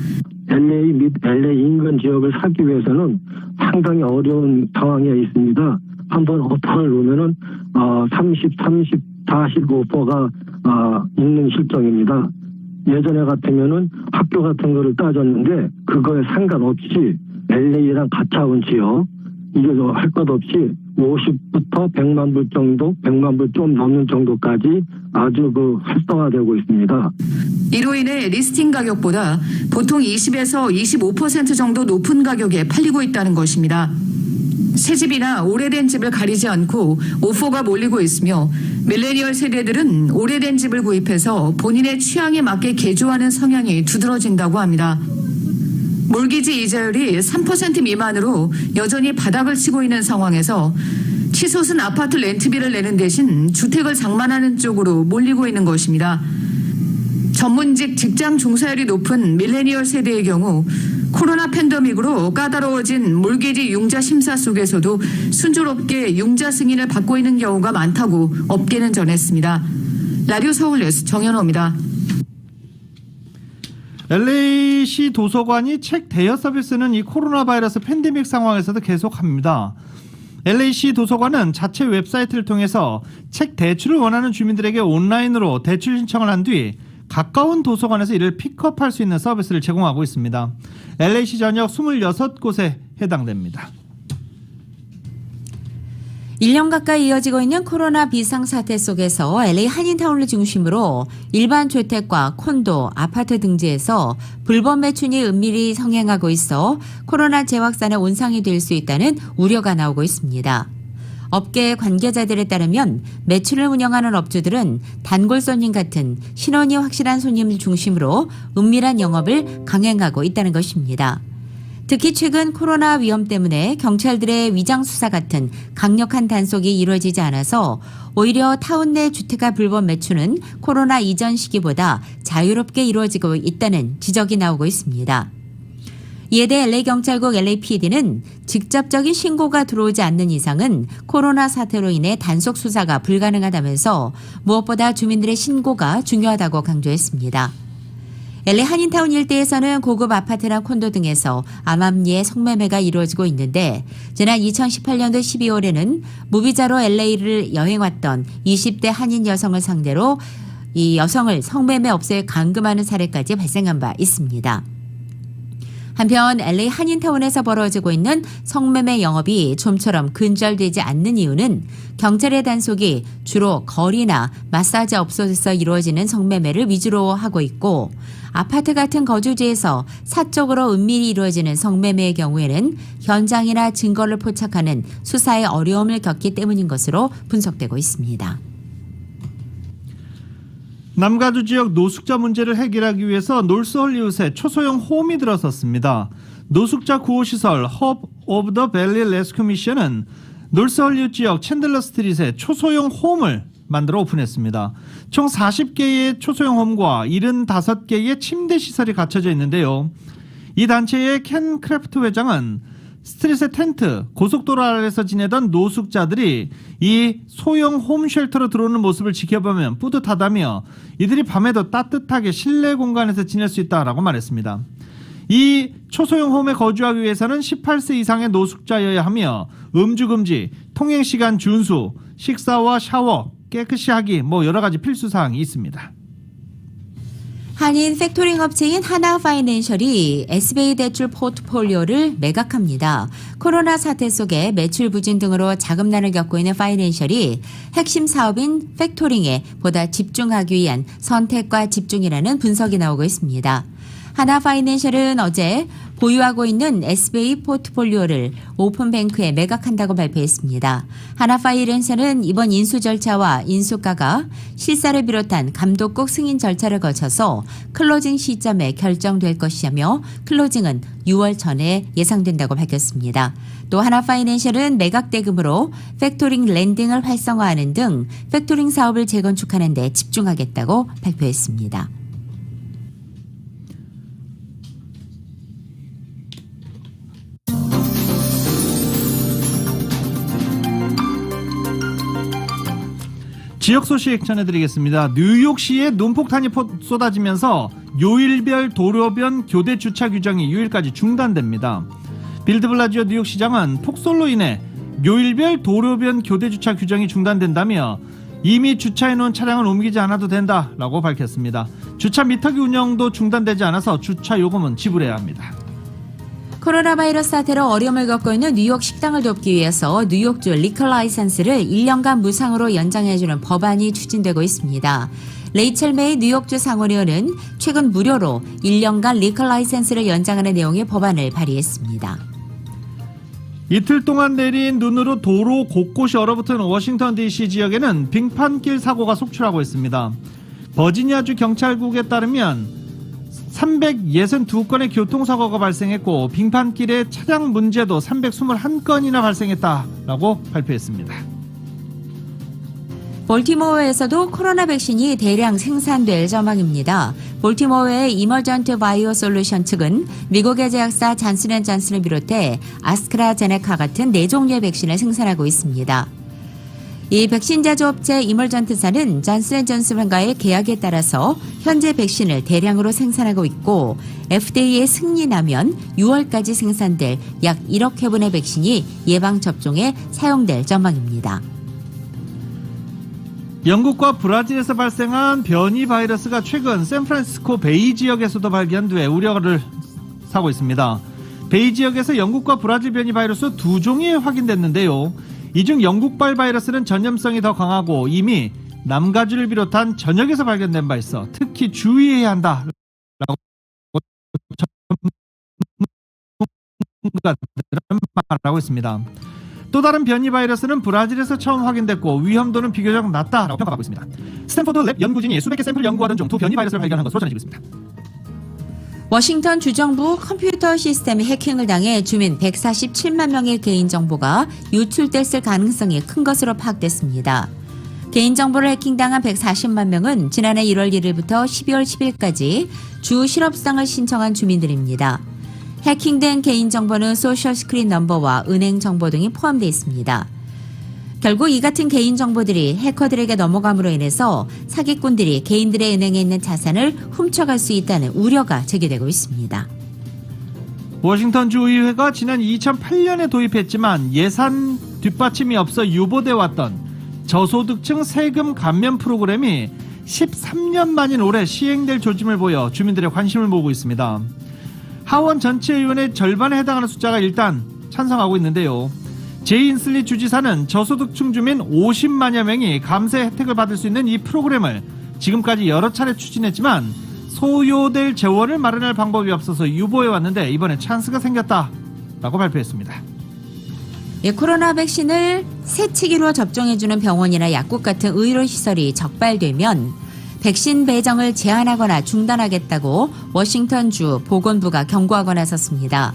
LA 및 LA 인근 지역을 살기 위해서는 상당히 어려운 상황에 있습니다. 한번 오퍼를 놓으면은 40% 있는 실정입니다. 예전에 같으면은 학교 같은 거를 따졌는데 그거에 상관없이 LA랑 가까운 지역 이게 할 것 없이 50부터 100만 불 정도, 100만 불 좀 넘는 정도까지 아주 활성화되고 있습니다.
이로 인해 리스팅 가격보다 보통 20에서 25% 정도 높은 가격에 팔리고 있다는 것입니다. 새 집이나 오래된 집을 가리지 않고 오퍼가 몰리고 있으며 밀레니얼 세대들은 오래된 집을 구입해서 본인의 취향에 맞게 개조하는 성향이 두드러진다고 합니다. 몰기지 이자율이 3% 미만으로 여전히 바닥을 치고 있는 상황에서 치솟은 아파트 렌트비를 내는 대신 주택을 장만하는 쪽으로 몰리고 있는 것입니다. 전문직 직장 종사율이 높은 밀레니얼 세대의 경우 코로나 팬데믹으로 까다로워진 몰기지 융자 심사 속에서도 순조롭게 융자 승인을 받고 있는 경우가 많다고 업계는 전했습니다. 라디오 서울뉴스 정현호입니다.
LA시 도서관이 책 대여 서비스는 이 코로나 바이러스 팬데믹 상황에서도 계속합니다. LA시 도서관은 자체 웹사이트를 통해서 책 대출을 원하는 주민들에게 온라인으로 대출 신청을 한 뒤 가까운 도서관에서 이를 픽업할 수 있는 서비스를 제공하고 있습니다. LA시 전역 26곳에 해당됩니다.
1년 가까이 이어지고 있는 코로나 비상사태 속에서 LA 한인타운을 중심으로 일반 주택과 콘도, 아파트 등지에서 불법 매춘이 은밀히 성행하고 있어 코로나 재확산의 온상이 될 수 있다는 우려가 나오고 있습니다. 업계 관계자들에 따르면 매출을 운영하는 업주들은 단골 손님 같은 신원이 확실한 손님을 중심으로 은밀한 영업을 강행하고 있다는 것입니다. 특히 최근 코로나 위험 때문에 경찰들의 위장 수사 같은 강력한 단속이 이루어지지 않아서 오히려 타운 내 주택가 불법 매출은 코로나 이전 시기보다 자유롭게 이루어지고 있다는 지적이 나오고 있습니다. 이에 대해 LA경찰국 LAPD는 직접적인 신고가 들어오지 않는 이상은 코로나 사태로 인해 단속 수사가 불가능하다면서 무엇보다 주민들의 신고가 중요하다고 강조했습니다. LA 한인타운 일대에서는 고급 아파트나 콘도 등에서 암암리에 성매매가 이루어지고 있는데 지난 2018년도 12월에는 무비자로 LA를 여행 왔던 20대 한인 여성을 상대로 이 여성을 성매매 업소에 감금하는 사례까지 발생한 바 있습니다. 한편 LA 한인타운에서 벌어지고 있는 성매매 영업이 좀처럼 근절되지 않는 이유는 경찰의 단속이 주로 거리나 마사지 업소에서 이루어지는 성매매를 위주로 하고 있고 아파트 같은 거주지에서 사적으로 은밀히 이루어지는 성매매의 경우에는 현장이나 증거를 포착하는 수사에 어려움을 겪기 때문인 것으로 분석되고 있습니다.
남가주 지역 노숙자 문제를 해결하기 위해서 놀스홀리웃에 초소형 홈이 들어섰습니다. 노숙자 구호시설 허브 오브 더 밸리 레스큐 미션은 놀스홀리웃 지역 챈들러 스트릿에 초소형 홈을 만들어 오픈했습니다. 총 40개의 초소형 홈과 75개의 침대 시설이 갖춰져 있는데요. 이 단체의 켄 크래프트 회장은 스트릿의 텐트, 고속도로 아래에서 지내던 노숙자들이 이 소형 홈쉘터로 들어오는 모습을 지켜보면 뿌듯하다며 이들이 밤에도 따뜻하게 실내 공간에서 지낼 수 있다라고 말했습니다. 이 초소형 홈에 거주하기 위해서는 18세 이상의 노숙자여야 하며 음주 금지, 통행시간 준수, 식사와 샤워, 깨끗이 하기 여러 가지 필수 사항이 있습니다.
한인 팩토링 업체인 하나파이낸셜이 SBA 대출 포트폴리오를 매각합니다. 코로나 사태 속에 매출 부진 등으로 자금난을 겪고 있는 파이낸셜이 핵심 사업인 팩토링에 보다 집중하기 위한 선택과 집중이라는 분석이 나오고 있습니다. 하나파이낸셜은 어제 보유하고 있는 SBA 포트폴리오를 오픈뱅크에 매각한다고 발표했습니다. 하나파이낸셜은 이번 인수 절차와 인수가가 실사를 비롯한 감독국 승인 절차를 거쳐서 클로징 시점에 결정될 것이며 클로징은 6월 전에 예상된다고 밝혔습니다. 또 하나파이낸셜은 매각 대금으로 팩토링 랜딩을 활성화하는 등 팩토링 사업을 재건축하는 데 집중하겠다고 발표했습니다.
지역 소식 전해드리겠습니다. 뉴욕시에 눈폭탄이 쏟아지면서 요일별 도로변 교대 주차 규정이 6일까지 중단됩니다. 빌드블라지오 뉴욕시장은 폭설로 인해 요일별 도로변 교대 주차 규정이 중단된다며 이미 주차해놓은 차량은 옮기지 않아도 된다라고 밝혔습니다. 주차 미터기 운영도 중단되지 않아서 주차 요금은 지불해야 합니다.
코로나 바이러스 사태로 어려움을 겪고 있는 뉴욕 식당을 돕기 위해서 뉴욕주 리커 라이선스를 1년간 무상으로 연장해주는 법안이 추진되고 있습니다. 레이첼 메이 뉴욕주 상원의원은 최근 무료로 1년간 리커 라이선스를 연장하는 내용의 법안을 발의했습니다.
이틀 동안 내린 눈으로 도로 곳곳이 얼어붙은 워싱턴 DC 지역에는 빙판길 사고가 속출하고 있습니다. 버지니아주 경찰국에 따르면 362건의 교통사고가 발생했고 빙판길에 차량 문제도 321건이나 발생했다라고 발표했습니다.
볼티모어에서도 코로나 백신이 대량 생산될 전망입니다. 볼티모어의 이머전트 바이오 솔루션 측은 미국의 제약사 잔슨앤존슨을 비롯해 아스트라제네카 같은 4종류의 백신을 생산하고 있습니다. 이 백신 제조업체 이머전트사는 잔슨앤존슨과의 계약에 따라서 현재 백신을 대량으로 생산하고 있고 FDA의 승리 나면 6월까지 생산될 약 1억 회분의 백신이 예방접종에 사용될 전망입니다.
영국과 브라질에서 발생한 변이 바이러스가 최근 샌프란시스코 베이 지역에서도 발견돼 우려를 사고 있습니다. 베이 지역에서 영국과 브라질 변이 바이러스 2종이 확인됐는데요. 이 중 영국발 바이러스는 전염성이 더 강하고 이미 남가주를 비롯한 전역에서 발견된 바 있어 특히 주의해야 한다라고 말하고 있습니다. 또 다른 변이 바이러스는 브라질에서 처음 확인됐고 위험도는 비교적 낮다라고 평가하고 있습니다. 스탠포드 랩 연구진이 수백 개 샘플을 연구하던 중 두 변이 바이러스를 발견한 것으로 전해지고 있습니다.
워싱턴 주정부 컴퓨터 시스템이 해킹을 당해 주민 147만 명의 개인정보가 유출됐을 가능성이 큰 것으로 파악됐습니다. 개인정보를 해킹당한 140만 명은 지난해 1월 1일부터 12월 10일까지 주 실업수당을 신청한 주민들입니다. 해킹된 개인정보는 소셜 스크린 넘버와 은행 정보 등이 포함되어 있습니다. 결국 이 같은 개인정보들이 해커들에게 넘어감으로 인해서 사기꾼들이 개인들의 은행에 있는 자산을 훔쳐갈 수 있다는 우려가 제기되고 있습니다.
워싱턴 주의회가 지난 2008년에 도입했지만 예산 뒷받침이 없어 유보돼 왔던 저소득층 세금 감면 프로그램이 13년 만인 올해 시행될 조짐을 보여 주민들의 관심을 모으고 있습니다. 하원 전체 의원의 절반에 해당하는 숫자가 일단 찬성하고 있는데요. 제이 인슬리 주지사는 저소득층 주민 50만여 명이 감세 혜택을 받을 수 있는 이 프로그램을 지금까지 여러 차례 추진했지만 소요될 재원을 마련할 방법이 없어서 유보해왔는데 이번에 찬스가 생겼다라고 발표했습니다.
코로나 백신을 새치기로 접종해주는 병원이나 약국 같은 의료시설이 적발되면 백신 배정을 제한하거나 중단하겠다고 워싱턴주 보건부가 경고하고 나섰습니다.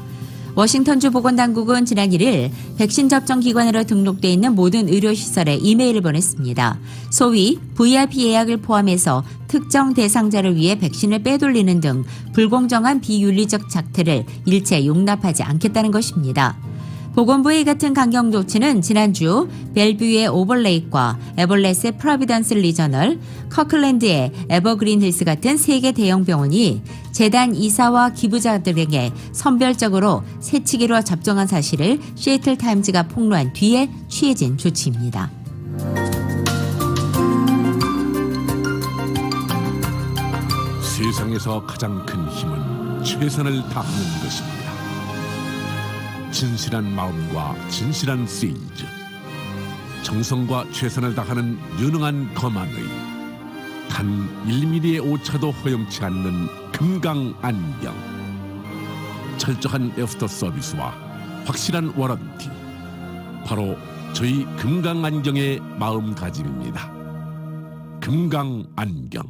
워싱턴주 보건당국은 지난 1일 백신 접종 기관으로 등록돼 있는 모든 의료시설에 이메일을 보냈습니다. 소위 VIP 예약을 포함해서 특정 대상자를 위해 백신을 빼돌리는 등 불공정한 비윤리적 작태를 일체 용납하지 않겠다는 것입니다. 보건부의 이 같은 강경 조치는 지난주 벨뷰의 오버레이크와 에벌렛의 프로비던스 리저널, 커클랜드의 에버그린 힐스 같은 3개 대형 병원이 재단 이사와 기부자들에게 선별적으로 새치기로 접종한 사실을 시애틀 타임즈가 폭로한 뒤에 취해진 조치입니다.
세상에서 가장 큰 힘은 최선을 다하는 것입니다. 진실한 마음과 진실한 세일즈, 정성과 최선을 다하는 유능한 검안의 단 1mm의 오차도 허용치 않는 금강안경, 철저한 애프터 서비스와 확실한 워런티, 바로 저희 금강안경의 마음가짐입니다. 금강안경.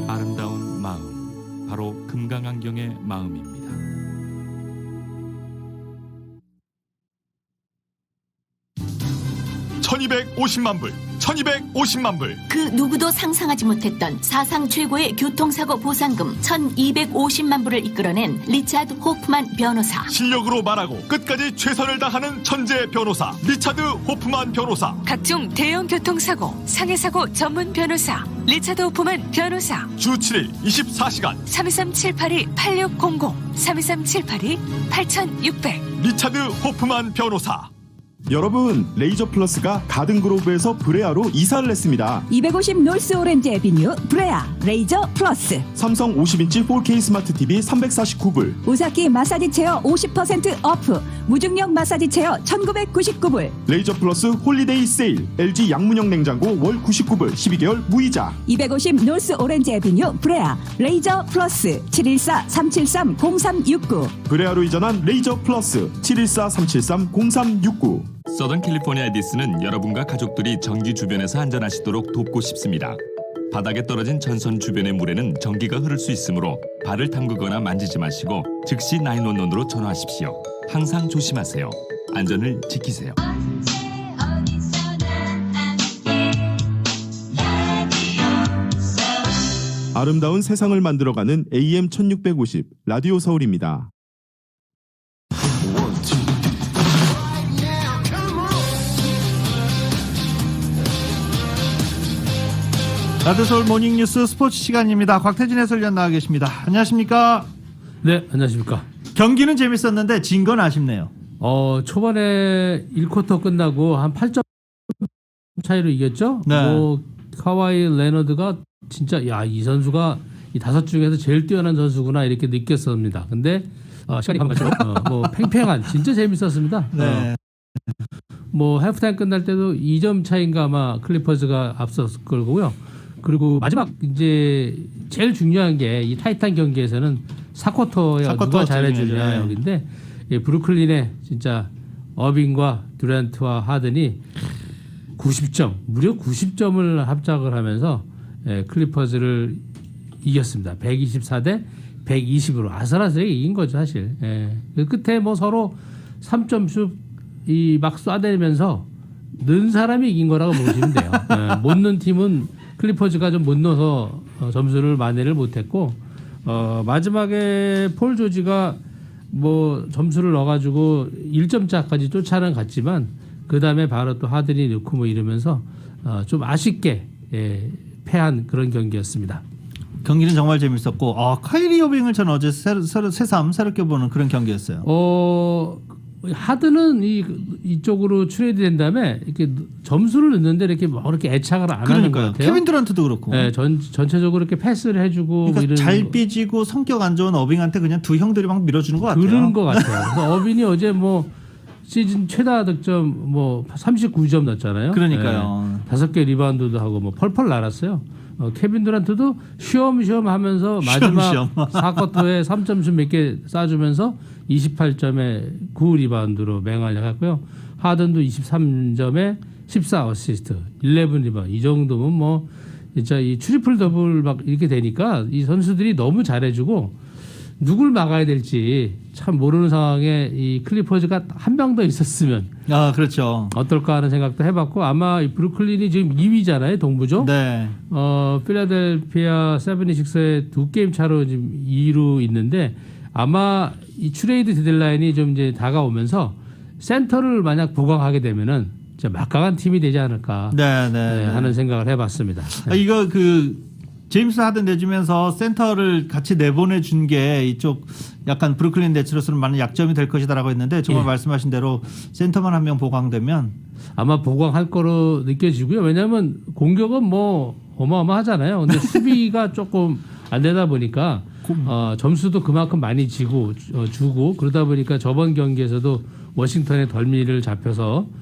아름다운 마음, 바로 금강안경의 마음입니다.
$1250만 불. 그 누구도 상상하지 못했던 사상 최고의 교통사고 보상금 1250만 불을 이끌어낸 리차드 호프만 변호사.
실력으로 말하고 끝까지 최선을 다하는 천재 변호사 리차드 호프만 변호사.
각종 대형 교통사고, 상해사고 전문 변호사 리차드 호프만 변호사.
주 7일 24시간
323-782-8600 323-782-8600
리차드 호프만 변호사.
여러분, 레이저 플러스가 가든그로브에서 브레아로 이사를 했습니다.
250 노스 오렌지 애비뉴 브레아 레이저 플러스.
삼성 50인치 4K 스마트 TV 349불.
오사키 마사지 체어 50% 오프. 무중력 마사지 체어 1999불.
레이저 플러스 홀리데이 세일. LG 양문형 냉장고 월 99불 12개월 무이자.
250 노스 오렌지 애비뉴 브레아 레이저 플러스 714-373-0369.
브레아로 이전한 레이저 플러스 714-373-0369.
서던 캘리포니아 에디슨은 여러분과 가족들이 전기 주변에서 안전하시도록 돕고 싶습니다. 바닥에 떨어진 전선 주변의 물에는 전기가 흐를 수 있으므로 발을 담그거나 만지지 마시고 즉시 911으로 전화하십시오. 항상 조심하세요. 안전을 지키세요.
아름다운 세상을 만들어가는 AM 1650 라디오 서울입니다.
라디오서울 모닝뉴스 스포츠 시간입니다. 곽태진 해설위원 나와 계십니다. 안녕하십니까?
네, 안녕하십니까?
경기는 재밌었는데 진 건 아쉽네요.
초반에 1쿼터 끝나고 한 8점 차이로 이겼죠?
네.
카와이 레너드가 진짜 이 선수가 이 5 중에서 제일 뛰어난 선수구나 이렇게 느꼈습니다. 근데 시간이 가면서 팽팽한 진짜 재밌었습니다.
네.
해프타임 끝날 때도 2점 차인가 아마 클리퍼즈가 앞섰을 거고요. 그리고 마지막 이제 제일 중요한 게 이 타이탄 경기에서는 4쿼터에 누가 잘해주냐 여기인데 브루클린의 진짜 어빙과 듀란트와 하든이 90점 무려 90점을 합작을 하면서 클리퍼즈를 이겼습니다. 124대 120으로 아슬아슬하게 이긴 거죠 사실. 그 끝에 서로 3점슛 막 쏴대면서 넣은 사람이 이긴 거라고 보시면 돼요. 못 넣은 팀은 클리퍼즈가 좀 못 넣어서 점수를 만회를 못했고 마지막에 폴 조지가 점수를 넣어가지고 1점 차까지 쫓아는 갔지만 그 다음에 바로 또 하든이 넣고 이러면서 좀 아쉽게 패한 그런 경기였습니다.
경기는 정말 재밌었고 카이리 어빙을 저는 어제 새삼 새롭게 보는 그런 경기였어요.
하드는 이쪽으로 트레이드 된 다음에 이렇게 점수를 넣는데 이렇게 애착을 안 하는 것 같아요.
케빈 듀란트도 그렇고.
네, 전체적으로 이렇게 패스를 해주고
그러니까 잘 삐지고 성격 안 좋은 어빙한테 그냥 두 형들이 막 밀어주는 것 같아요.
그런 것 같아요. 그래서 어빙이 어제 시즌 최다 득점 39점 넣었잖아요.
그러니까요.
5개 리바운드도 하고 펄펄 날았어요. 케빈 듀란트도 쉬엄쉬엄 하면서 마지막 4쿼터에 3점슛 몇 개 쏴주면서 28점에 9 리바운드로 맹활약했고요. 하든도 23점에 14 어시스트, 11 리바운드. 이 정도면 진짜 이 트리플 더블 막 이렇게 되니까 이 선수들이 너무 잘해주고 누굴 막아야 될지 참 모르는 상황에 이 클리퍼즈가 한 명 더 있었으면
그렇죠.
어떨까 하는 생각도 해봤고 아마 이 브루클린이 지금 2위잖아요 동부죠.
네.
필라델피아 세븐티식스의 2게임 차로 지금 2위로 있는데 아마 이 트레이드 데드라인이 좀 이제 다가오면서 센터를 만약 보강하게 되면은 진짜 막강한 팀이 되지 않을까 하는 생각을 해봤습니다.
이거 제임스 하든 내주면서 센터를 같이 내보내준 게 이쪽 약간 브루클린 네츠로서는 많은 약점이 될 것이다라고 했는데 정말 말씀하신 대로 센터만 한 명 보강되면
아마 보강할 거로 느껴지고요. 왜냐하면 공격은 어마어마하잖아요. 근데 수비가 조금 안 되다 보니까 점수도 그만큼 많이 주고 그러다 보니까 저번 경기에서도 워싱턴의 덜미를 잡혀서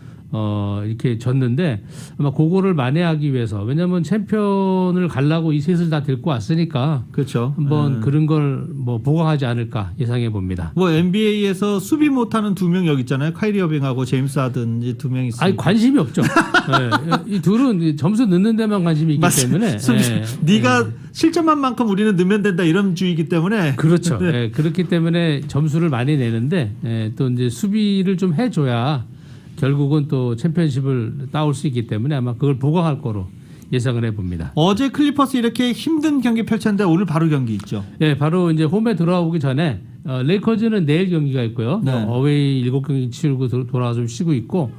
이렇게 졌는데 아마 그거를 만회하기 위해서 왜냐하면 챔피언을 가려고 이 셋을 다 데리고 왔으니까
그렇죠.
한번 그런 걸 보강하지 않을까 예상해 봅니다.
NBA에서 수비 못하는 2명 여기 있잖아요. 카이리 어빙하고 제임스 하든 이 2명 있습니다.
아니 관심이 없죠. 이 둘은 점수 넣는 데만 관심이 있기 때문에
네가 실점한 만큼 우리는 넣으면 된다 이런 주의이기 때문에
그렇죠. 그렇기 때문에 점수를 많이 내는데 또 이제 수비를 좀 해줘야 결국은 또 챔피언십을 따올 수 있기 때문에 아마 그걸 보강할 거로 예상을 해봅니다.
어제 클리퍼스 이렇게 힘든 경기 펼쳤는데 오늘 바로 경기 있죠.
네, 바로 이제 홈에 돌아오기 전에 레이커즈는 내일 경기가 있고요. 어웨이 7경기 치르고 돌아와서 좀 쉬고 있고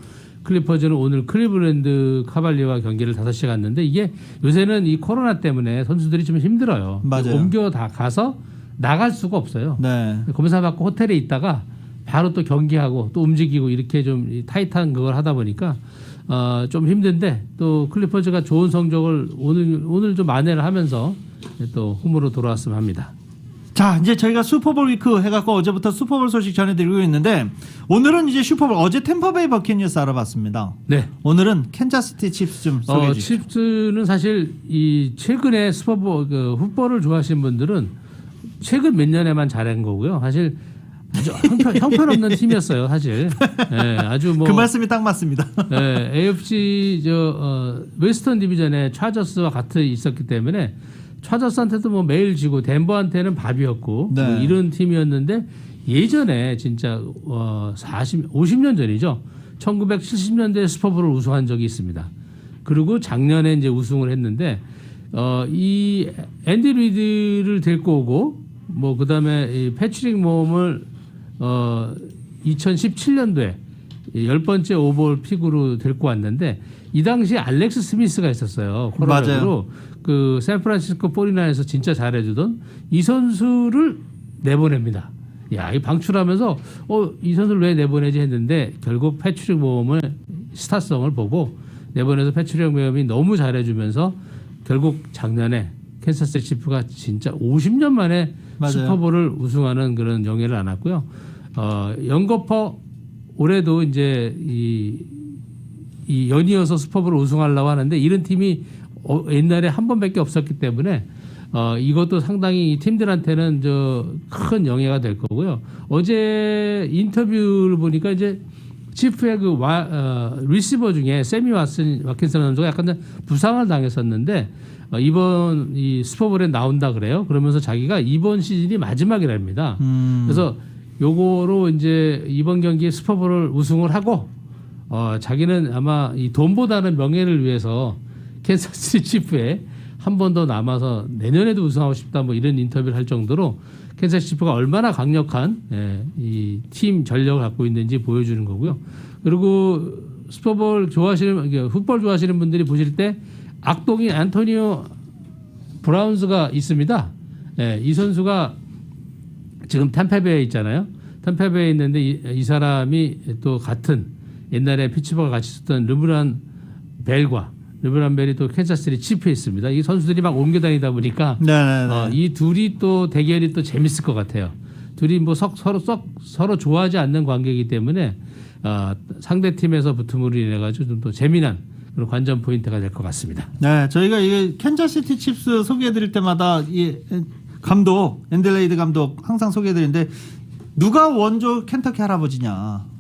클리퍼즈는 오늘 클리블랜드 카발리와 경기를 5시에 갔는데 이게 요새는 이 코로나 때문에 선수들이 좀 힘들어요.
맞아요.
옮겨 다 가서 나갈 수가 없어요. 검사 받고 호텔에 있다가 바로 또 경기하고 또 움직이고 이렇게 좀 타이트한 그걸 하다 보니까 좀 힘든데 또 클리퍼즈가 좋은 성적을 오늘 좀 만회를 하면서 또 홈으로 돌아왔으면 합니다.
자, 이제 저희가 슈퍼볼 위크 해갖고 어제부터 슈퍼볼 소식 전해드리고 있는데 오늘은 이제 슈퍼볼 어제 템파베이 버키니어스 알아봤습니다.
네.
오늘은 캔자시티 칩스 좀 소개해 주시죠.
칩스는 사실 이 최근에 슈퍼볼 풋볼을 좋아하시는 분들은 최근 몇 년에만 잘한 거고요. 사실 아주 형편없는 팀이었어요, 사실. 네, 아주 뭐
그 말씀이 딱 맞습니다.
네, AFC 웨스턴 디비전에 차저스와 같이 있었기 때문에 차저스한테도 뭐 매일 지고 덴버한테는 밥이었고
네.
뭐 이런 팀이었는데 예전에 진짜 50년 전이죠. 1970년대 슈퍼볼을 우승한 적이 있습니다. 그리고 작년에 이제 우승을 했는데 이 앤디 리드를 데리고 오고 뭐 그다음에 이 패트릭 모험을 2017년도에 10번째 오버올 픽으로 데리고 왔는데 이 당시에 알렉스 스미스가 있었어요. 코로나로 그 샌프란시스코 49에서 진짜 잘해주던 이 선수를 내보냅니다. 야, 이 방출하면서 이 선수를 왜 내보내지 했는데 결국 패트릭 모험을 스타성을 보고 내보내서 패트릭 모험이 너무 잘해주면서 결국 작년에 캔사스 치프가 진짜 50년 만에
맞아요.
슈퍼볼을 우승하는 그런 영예를 안았고요. 영거퍼 올해도 이제 이 연이어서 슈퍼볼을 우승하려고 하는데 이런 팀이 옛날에 한 번밖에 없었기 때문에 이것도 상당히 이 팀들한테는 큰 영예가 될 거고요. 어제 인터뷰를 보니까 이제 치프의 리시버 중에 세미 와킨슨 선수가 약간 부상을 당했었는데 이번 이 슈퍼볼에 나온다 그래요. 그러면서 자기가 이번 시즌이 마지막이랍니다. 그래서 요거로 이제 이번 경기에 슈퍼볼을 우승을 하고 자기는 아마 이 돈보다는 명예를 위해서 캔사스시티 치프에 한 번 더 남아서 내년에도 우승하고 싶다 뭐 이런 인터뷰를 할 정도로 캔사스 치프가 얼마나 강력한 이 팀 전력을 갖고 있는지 보여주는 거고요. 그리고 슈퍼볼 좋아하시는 풋볼 좋아하시는 분들이 보실 때 악동인 안토니오 브라운스가 있습니다. 이 선수가 지금 템파베이에 있잖아요. 템파베이에 있는데 이 사람이 또 같은 옛날에 피츠버가 같이 있었던 르브란 벨이 또 캔사스시티 치프에 있습니다. 이 선수들이 막 옮겨 다니다 보니까 이 둘이 또 대결이 또 재밌을 것 같아요. 둘이 뭐 서로 좋아하지 않는 관계이기 때문에 상대 팀에서 붙음으로 인해 가지고 좀 더 재미난 그런 관전 포인트가 될 것 같습니다.
네, 저희가 이게 캔자시티 칩스 소개해드릴 때마다 이 감독 앤들레이드 감독 항상 소개해드리는데 누가 원조 켄터키 할아버지냐.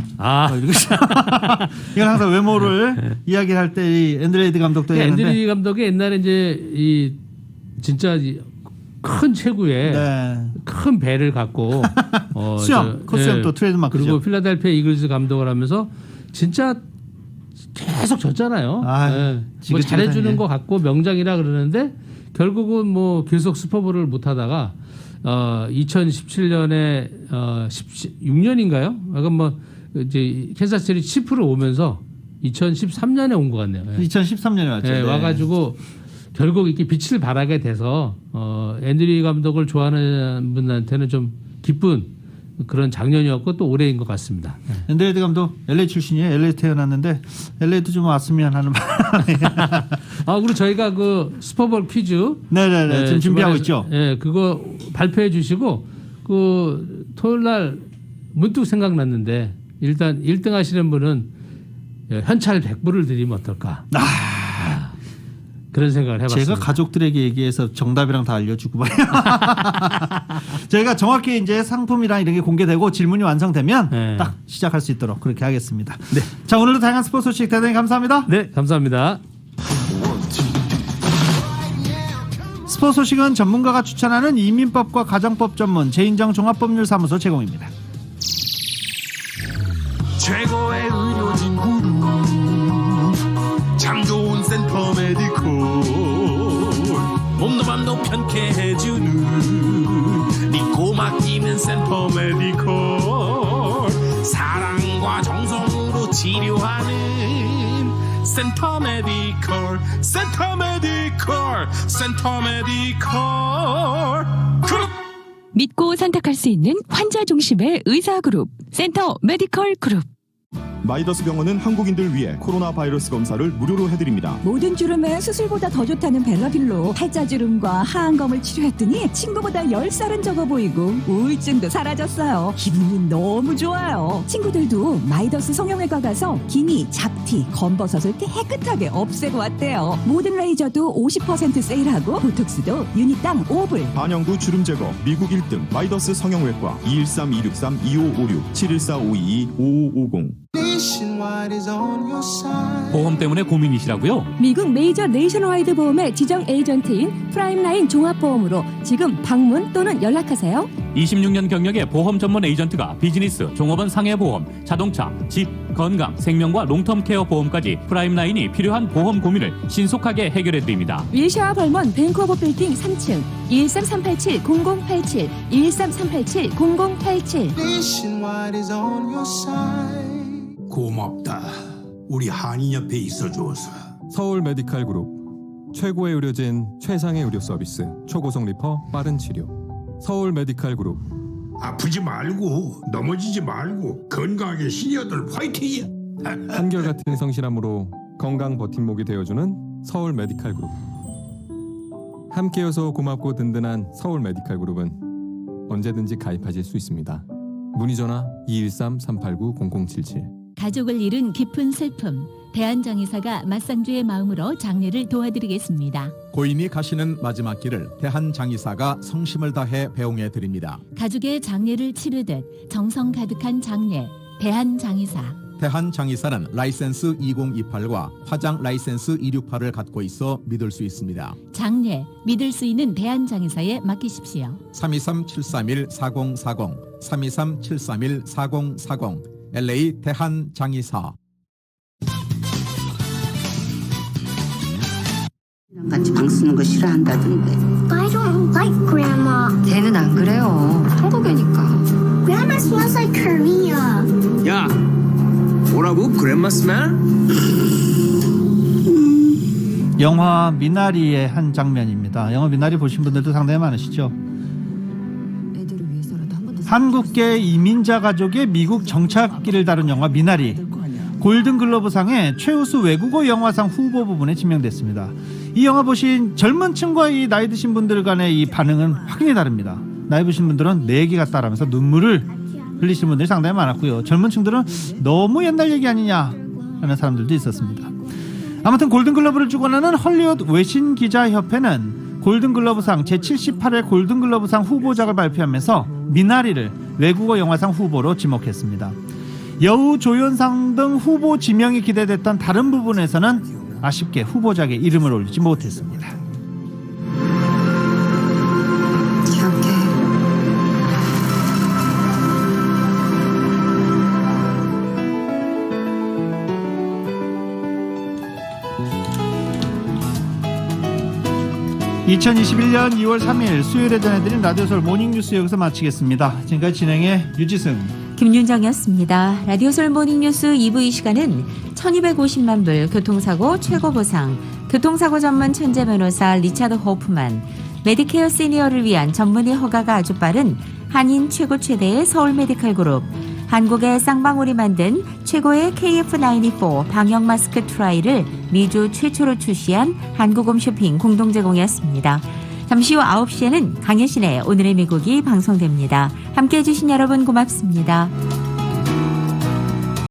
이건 항상 외모를 이야기할 때 이 앤드레이드 감독도 얘기하는데
앤드레이드 감독이 옛날에 이제 진짜 큰 체구에 큰 배를 갖고
수영 또 트레이드마크죠.
그리고 필라델피아 이글스 감독을 하면서 진짜 계속 졌잖아요. 뭐 잘해주는 것 같고 명장이라 그러는데 결국은 뭐 계속 슈퍼볼을 못하다가 2017년에 16년인가요? 약간 뭐 이제 캔사스시티 치프로 오면서 2013년에 온 것 같네요.
2013년에 왔죠.
와가지고 결국 이렇게 빛을 발하게 돼서 앤드리 감독을 좋아하는 분한테는 좀 기쁜 그런 작년이었고 또 올해인 것 같습니다.
앤드레이드 감독 LA 출신이에요. LA 태어났는데 LA도 좀 왔으면 하는 바람에.
그리고 저희가 그 슈퍼볼 퀴즈
지금 준비하고 있죠.
그거 발표해 주시고 그 토요일 날 문득 생각났는데 일단 1등 하시는 분은 현찰 100불을 드리면 어떨까? 그런 생각을 해봤습니다.
제가 가족들에게 얘기해서 정답이랑 다 알려주고 말이에요. 저희가 정확히 이제 상품이랑 이런 게 공개되고 질문이 완성되면 딱 시작할 수 있도록 그렇게 하겠습니다. 자, 오늘도 다양한 스포츠 소식 대단히 감사합니다.
네, 감사합니다.
스포츠 소식은 전문가가 추천하는 이민법과 가정법 전문 제인정 종합법률사무소 제공입니다.
최고의 의료진 구루 참 좋은 센터 메디컬 몸도 맘도 편케 해주는 믿고 맡기는 센터 메디컬 사랑과 정성으로 치료하는 센터 메디컬
믿고 선택할 수 있는 환자 중심의 의사그룹 센터 메디컬 그룹.
마이더스 병원은 한국인들 위해 코로나 바이러스 검사를 무료로 해드립니다.
모든 주름에 수술보다 더 좋다는 벨라빌로 팔자주름과 하안검을 치료했더니 친구보다 10살은 적어 보이고 우울증도 사라졌어요. 기분이 너무 좋아요. 친구들도 마이더스 성형외과 가서 기니, 잡티, 검버섯을 깨끗하게 없애고 왔대요. 모든 레이저도 50% 세일하고 보톡스도 유닛당 5불.
반영구 주름 제거 미국 1등 마이더스 성형외과 213-263-2556 714-522-5550.
보험 때문에 고민이시라고요?
미국 메이저 네이션와이드 보험의 지정 에이전트인 프라임라인 종합보험으로 지금 방문 또는 연락하세요.
26년 경력의 보험 전문 에이전트가 비즈니스, 종업원 상해보험, 자동차, 집, 건강, 생명과 롱텀 케어 보험까지 프라임라인이 필요한 보험 고민을 신속하게 해결해드립니다.
윌샤와 벌먼 밴쿠버 빌딩 3층 113-387-0087 113-387-0087.
고맙다. 우리 한인 옆에 있어줘서.
서울 메디칼 그룹 최고의 의료진 최상의 의료 서비스 초고속 리퍼 빠른 치료 서울 메디칼 그룹.
아프지 말고 넘어지지 말고 건강하게 시니어들 화이팅이야.
한결같은 성실함으로 건강 버팀목이 되어주는 서울 메디칼 그룹. 함께여서 고맙고 든든한 서울 메디칼 그룹은 언제든지 가입하실 수 있습니다. 문의 전화 213-389-0077.
가족을 잃은 깊은 슬픔, 대한장의사가 맞상주의 마음으로 장례를 도와드리겠습니다.
고인이 가시는 마지막 길을 대한장의사가 성심을 다해 배웅해 드립니다.
가족의 장례를 치르듯 정성 가득한 장례, 대한장의사.
대한장의사는 라이센스 2028과 화장 라이센스 268을 갖고 있어 믿을 수 있습니다.
장례, 믿을 수 있는 대한장의사에 맡기십시오.
323-731-4040 323-731-4040 LA 대한장의사.
같이 방 쓰는 거 싫어한다던데.
I don't like Grandma.
걔는 안 그래요. 한국이니까.
Grandma smells like Korea.
야, 뭐라고? 그랜마 스멜?
영화 미나리의 한 장면입니다. 영화 미나리 보신 분들도 상당히 많으시죠. 한국계 이민자 가족의 미국 정착기를 다룬 영화 미나리. 골든글러브상의 최우수 외국어 영화상 후보 부분에 지명됐습니다. 이 영화 보신 젊은 층과 이 나이 드신 분들 간의 이 반응은 확연히 다릅니다. 나이 드신 분들은 내 얘기 같다라면서 눈물을 흘리시는 분들이 상당히 많았고요. 젊은 층들은 너무 옛날 얘기 아니냐 하는 사람들도 있었습니다. 아무튼 골든글러브를 주관하는 헐리우드 외신기자협회는 골든글러브상 제78회 골든글러브상 후보작을 발표하면서 미나리를 외국어 영화상 후보로 지목했습니다. 여우 조연상 등 후보 지명이 기대됐던 다른 부분에서는 아쉽게 후보작에 이름을 올리지 못했습니다.
기억해.
2021년 2월 3일 수요일에 전해드린 라디오서울 모닝뉴스 여기서 마치겠습니다. 지금까지 진행의 유지승,
김윤정이었습니다. 라디오서울 모닝뉴스 2부 이 시간은 1250만 불 교통사고 최고보상, 교통사고 전문 천재 변호사 리차드 호프만, 메디케어 시니어를 위한 전문의 허가가 아주 빠른 한인 최고 최대의 서울 메디칼 그룹, 한국의 쌍방울이 만든 최고의 KF94 방역 마스크 트라이를 미주 최초로 출시한 한국홈쇼핑 공동 제공이었습니다. 잠시 후 9시에는 강혜신의 오늘의 미국이 방송됩니다. 함께해 주신 여러분 고맙습니다.